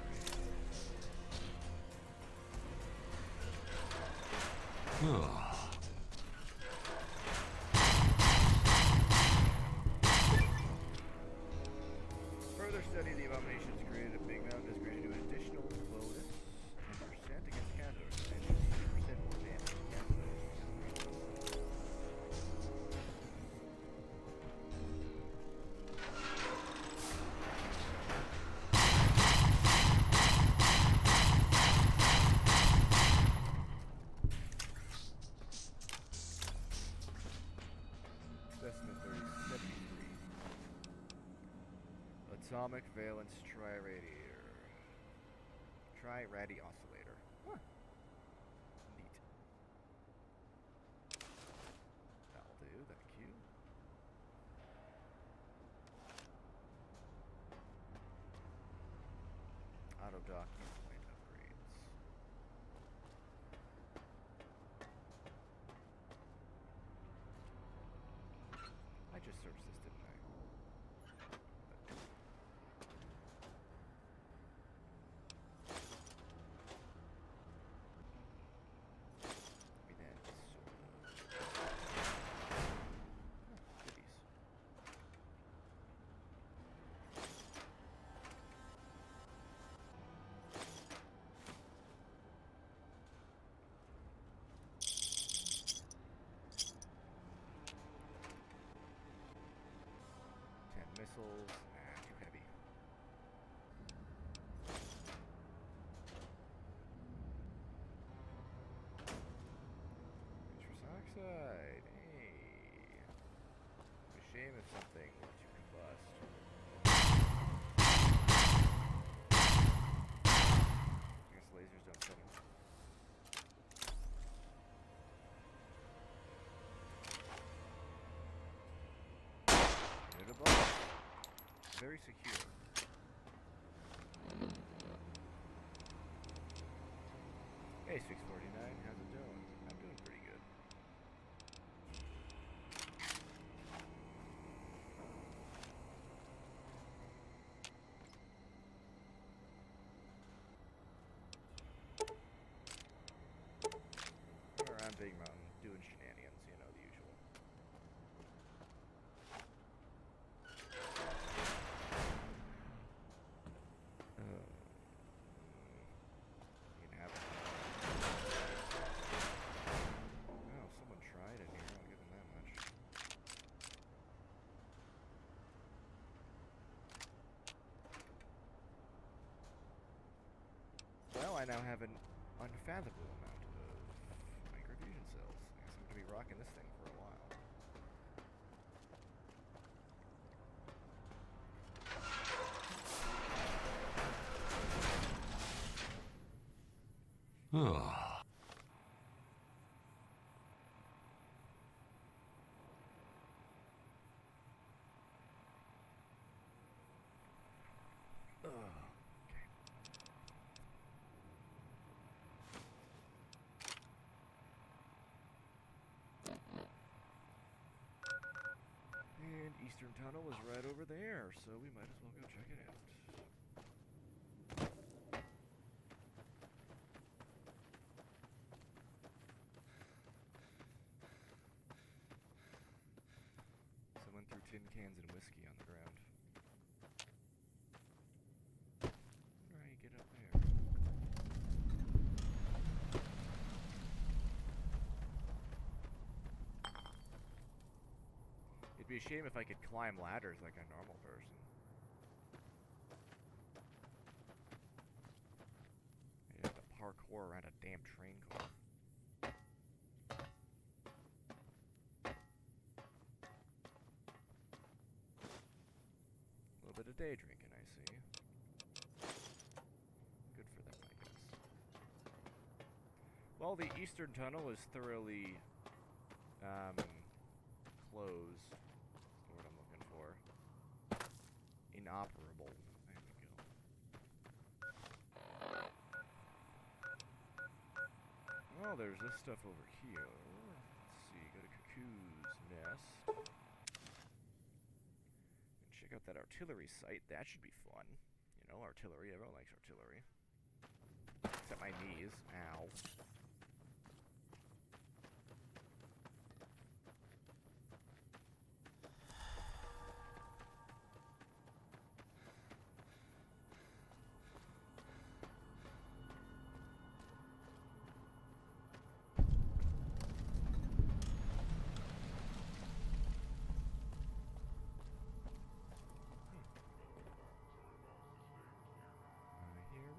Further study of the abominations created a big mountain is granted an additional bonus 10% against casters and 50% more damage to casters. Specimen 3073. Atomic valence tri-radiator. Tri-radi oscillator. Huh. Neat. That'll do, thank you. Auto dock implant upgrades. I just searched this, didn't I? Maybe that is sort of... missiles. Nah, too heavy. Nitrous oxide. Hey. A shame if something were to combust. I guess lasers don't set them. Above. Very secure. Hey, 649, how's it doing? I'm doing pretty good. We're around Big Mountain, doing shenanigans, you know, the usual. You can have it. Oh, someone tried in here, I'll give them that much. Well, I now have an unfathomable amount of microfusion cells. I guess I'm gonna be rocking this thing for a while. And Eastern Tunnel is right over there, so we might as well go check it out. Someone threw tin cans and whiskey on the ground. How do I get up there? It'd be a shame if I could climb ladders like a normal person. I'd have to parkour around a damn train car. A little bit of day drinking, I see. Good for them, I guess. Well, the Eastern Tunnel is thoroughly closed. That's the word I'm looking for. Inoperable. There we go. Oh, there's this stuff over here. Let's see, go to Cuckoo's Nest. And check out that artillery site. That should be fun. You know, artillery. Everyone likes artillery. Except my knees. Ow.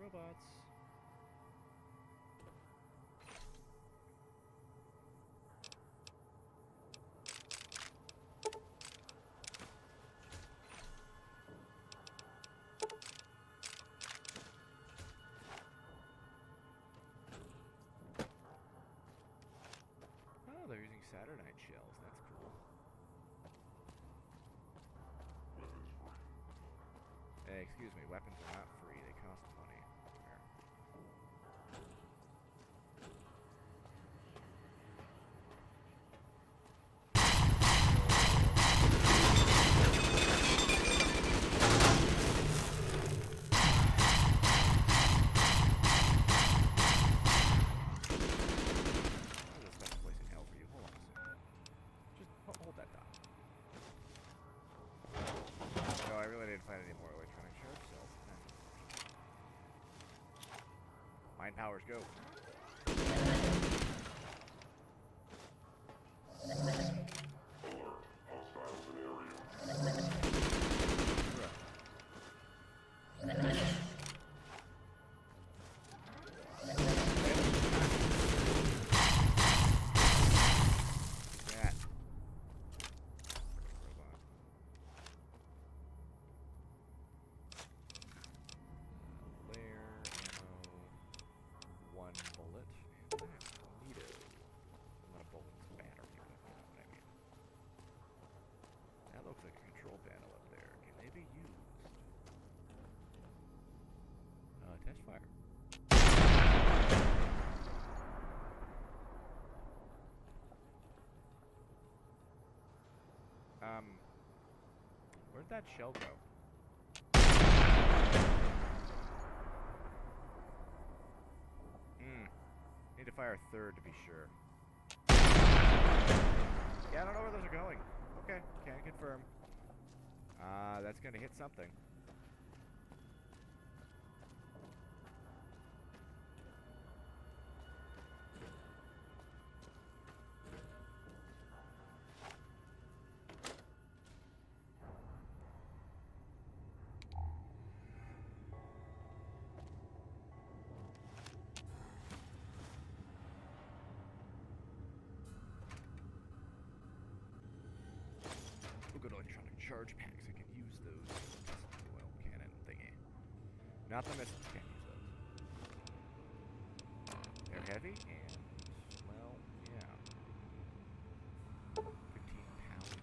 Robots. Oh, they're using Saturnite shells. That's cool. Hey, excuse me, weapons are not free. They cost money. Mind powers go. Test fire. Where'd that shell go? Need to fire a third to be sure. Yeah, I don't know where those are going. Okay, can't confirm. That's gonna hit something. Good electronic charge packs. I can use those. Oil cannon thingy. Not the missiles. Can't use those. They're heavy and, well, yeah. 15 pounds.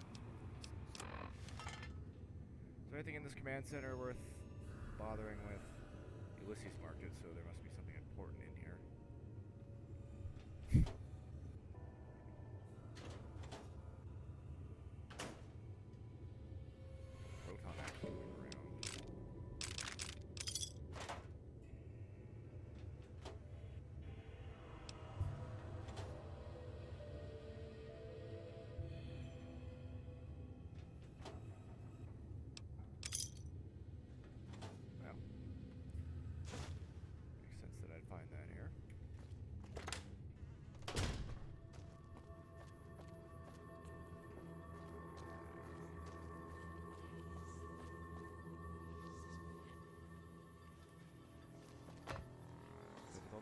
Is there anything in this command center worth bothering with? Ulysses marked it, so there must be something important in here.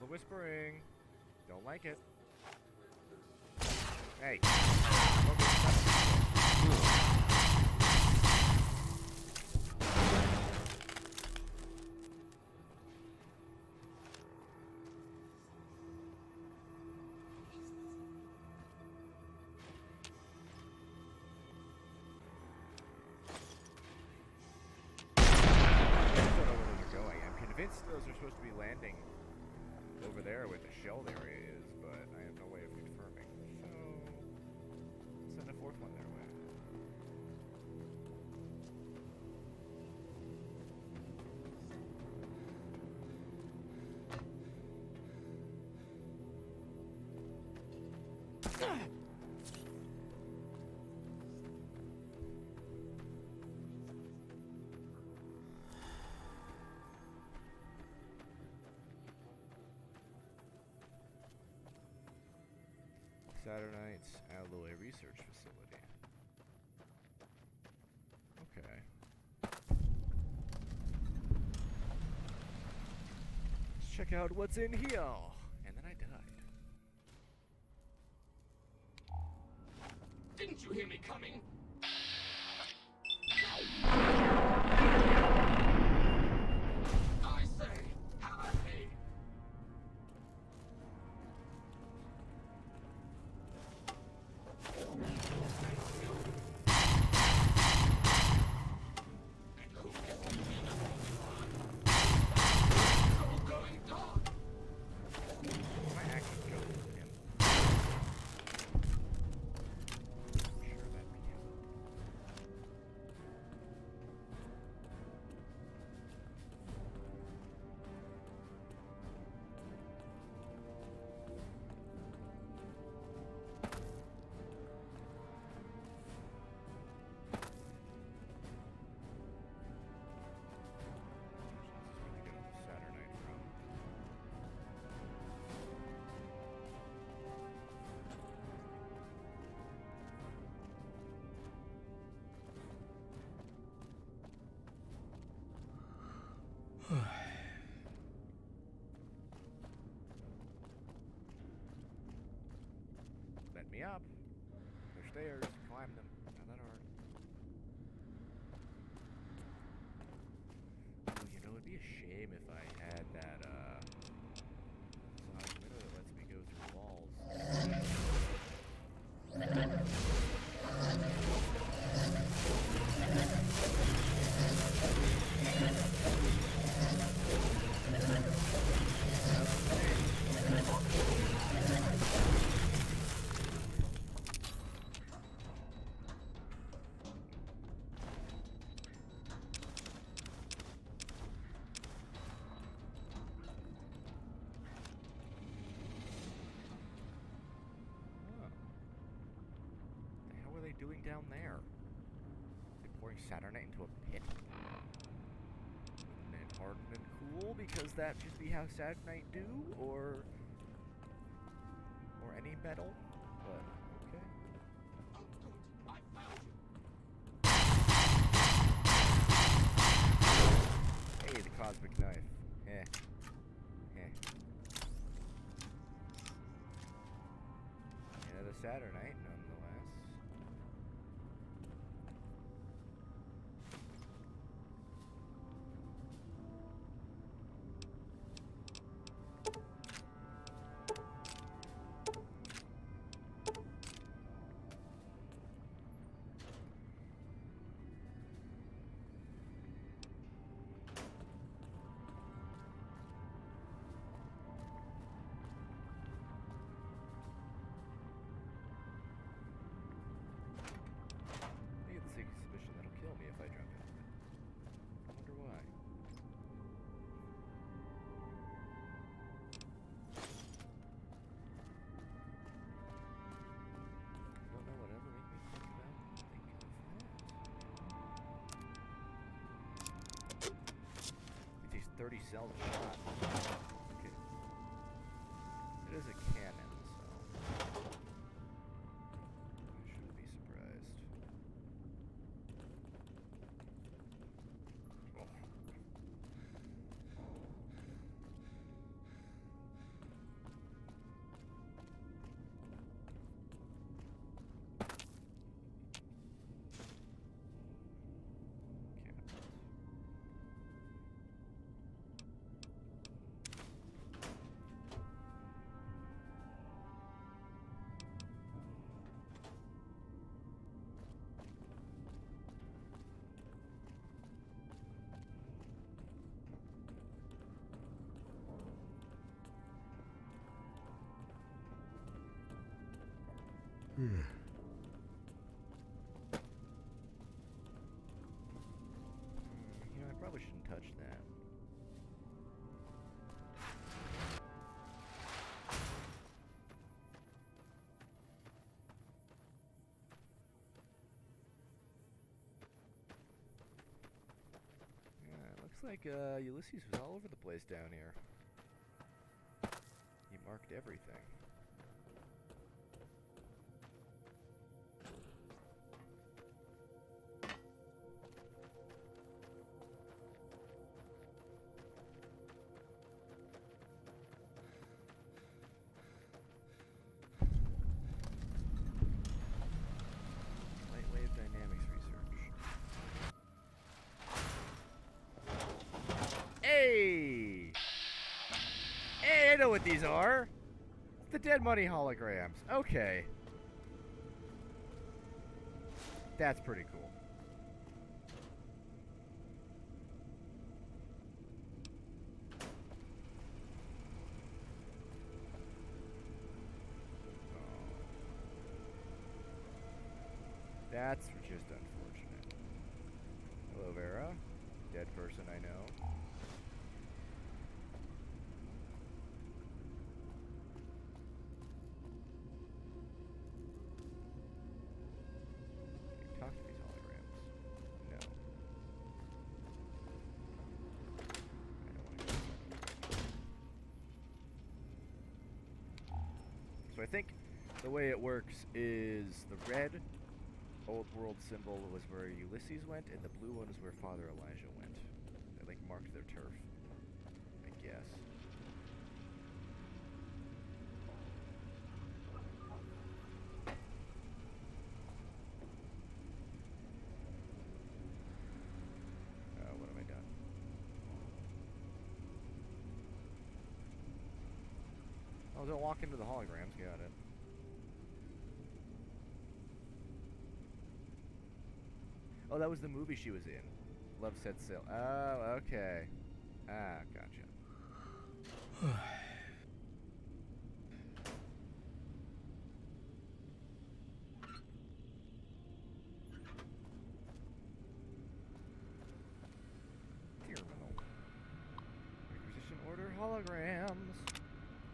Whispering. Don't like it. Hey. Those are supposed to be landing over there where the shelled area is, but I have no way of confirming. So, let's send a fourth one their way. Saturnite's Alloy Research Facility. Okay. Let's check out what's in here. And then I died. Didn't you hear me coming? I say, have at me. Let me up. They're stairs. Climb them. Not that hard. Ooh, you know, it'd be a shame if I had that, sonic window that lets me go through walls. Pouring Saturnite into a pit. Wouldn't it harden and cool because that just be how Saturnite do, or any metal? But okay. Hey, the cosmic knife. Eh. Another Saturnite, nonetheless. I get the sneaky suspicion that'll kill me if I jump out of it. I wonder why. I don't know what ever made me think of that. It takes 30 cells a shot. Okay. It is a cannon, so I shouldn't be surprised. Oh. You know, I probably shouldn't touch that. Yeah, it looks like Ulysses was all over the place down here. He marked everything. Light wave dynamics research. Hey! Hey, I know what these are! It's the dead money holograms. Okay. That's pretty cool. That's just unfortunate. Hello, Vera. Dead person I know. Can you talk to these holograms? No. I don't want to go inside. So I think the way it works is the red old world symbol was where Ulysses went, and the blue one is where Father Elijah went. They like marked their turf, I guess. What have I done? Oh, don't walk into the holograms. Got it. Oh, that was the movie she was in. Love Set Sail. Oh, okay. Ah, gotcha. Terminal. Requisition order holograms.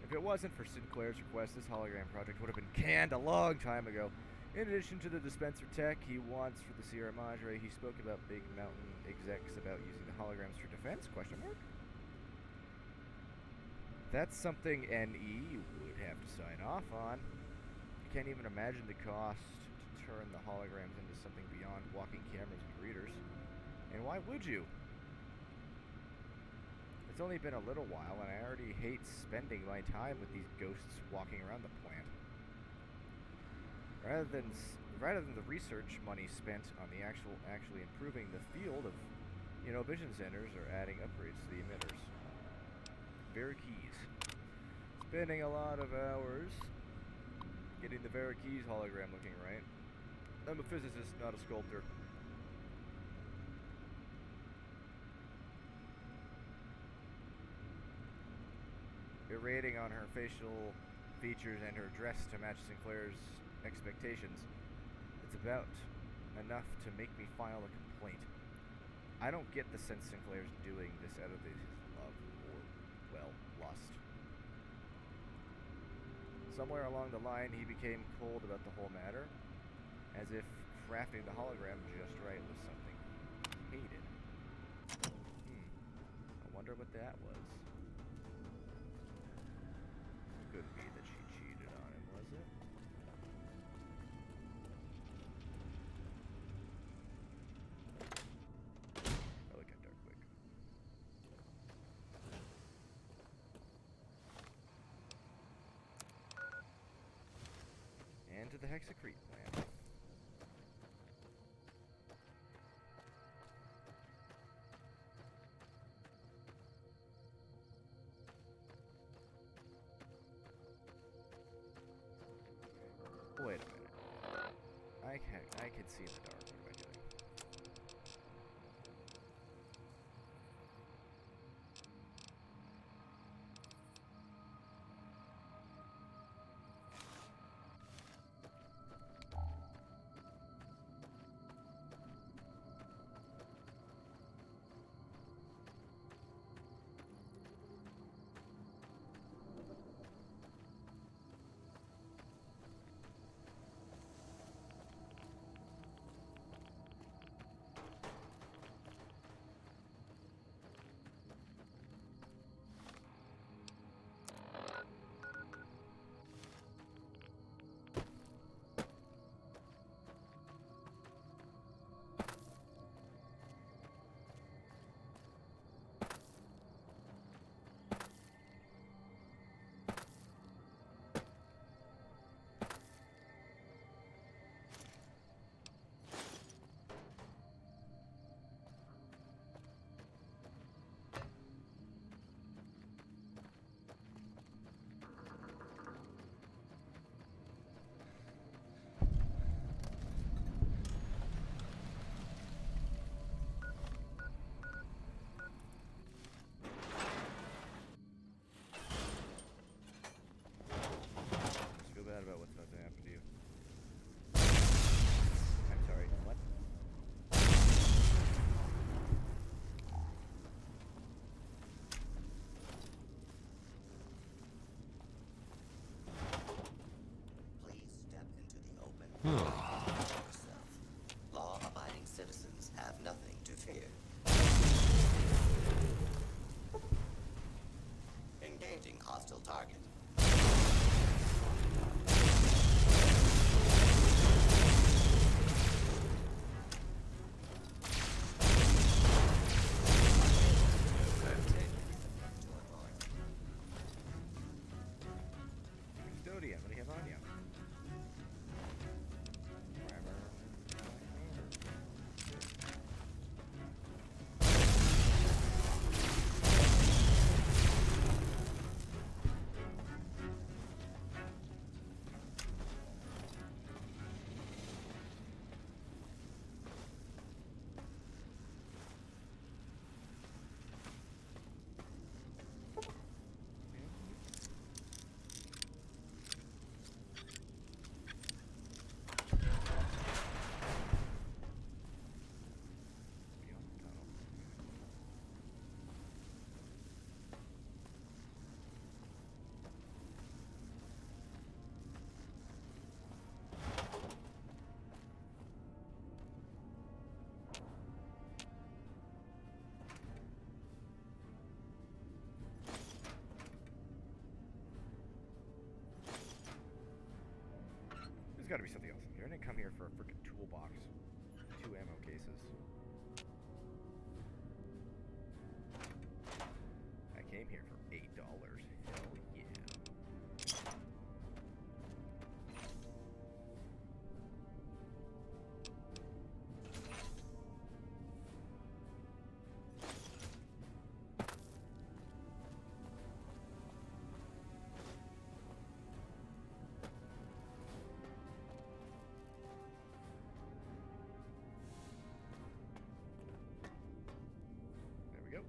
If it wasn't for Sinclair's request, this hologram project would have been canned a long time ago. In addition to the dispenser tech he wants for the Sierra Madre, he spoke about Big Mountain execs about using the holograms for defense? Question mark? That's something NE would have to sign off on. You can't even imagine the cost to turn the holograms into something beyond walking cameras and readers. And why would you? It's only been a little while, and I already hate spending my time with these ghosts walking around the plant. Rather than the research money spent on the actually improving the field of, vision centers or adding upgrades to the emitters. Verikeys. Spending a lot of hours getting the Verikeys hologram looking right. I'm a physicist, not a sculptor. Berating on her facial features and her dress to match Sinclair's expectations. It's about enough to make me file a complaint. I don't get the sense Sinclair's doing this out of his love or, well, lust. Somewhere along the line, he became cold about the whole matter, as if crafting the hologram just right was something he hated. I wonder what that was. Couldn't be that she cheated on him, was it? Oh, it got dark quick. And to the Hexacrete plant. Wait a minute. I can see in the dark. What am I doing? About what's about to happen to you. I'm sorry, what? Please step into the open. Yourself. Law-abiding citizens have nothing to fear. Engaging hostile target. What do you have on you? got to be something else in here. I didn't come here for a freaking toolbox. 2 ammo cases. I came here for $8. Hell yeah. There we go.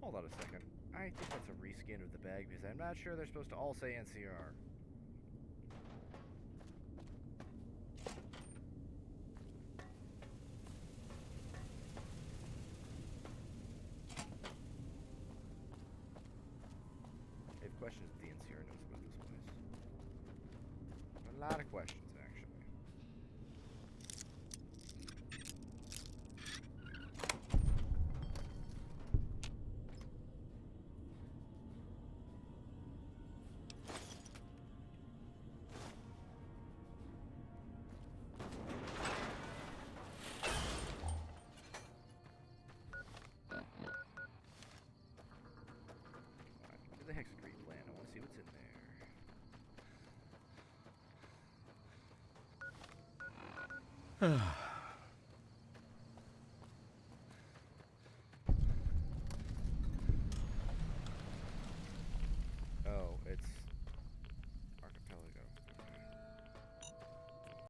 Hold on a second. I think that's a reskin of the bag because I'm not sure they're supposed to all say NCR. I have questions if the NCR knows about this place. A lot of questions, actually. To the hexagreen plant. I want to see what's in there. Oh, it's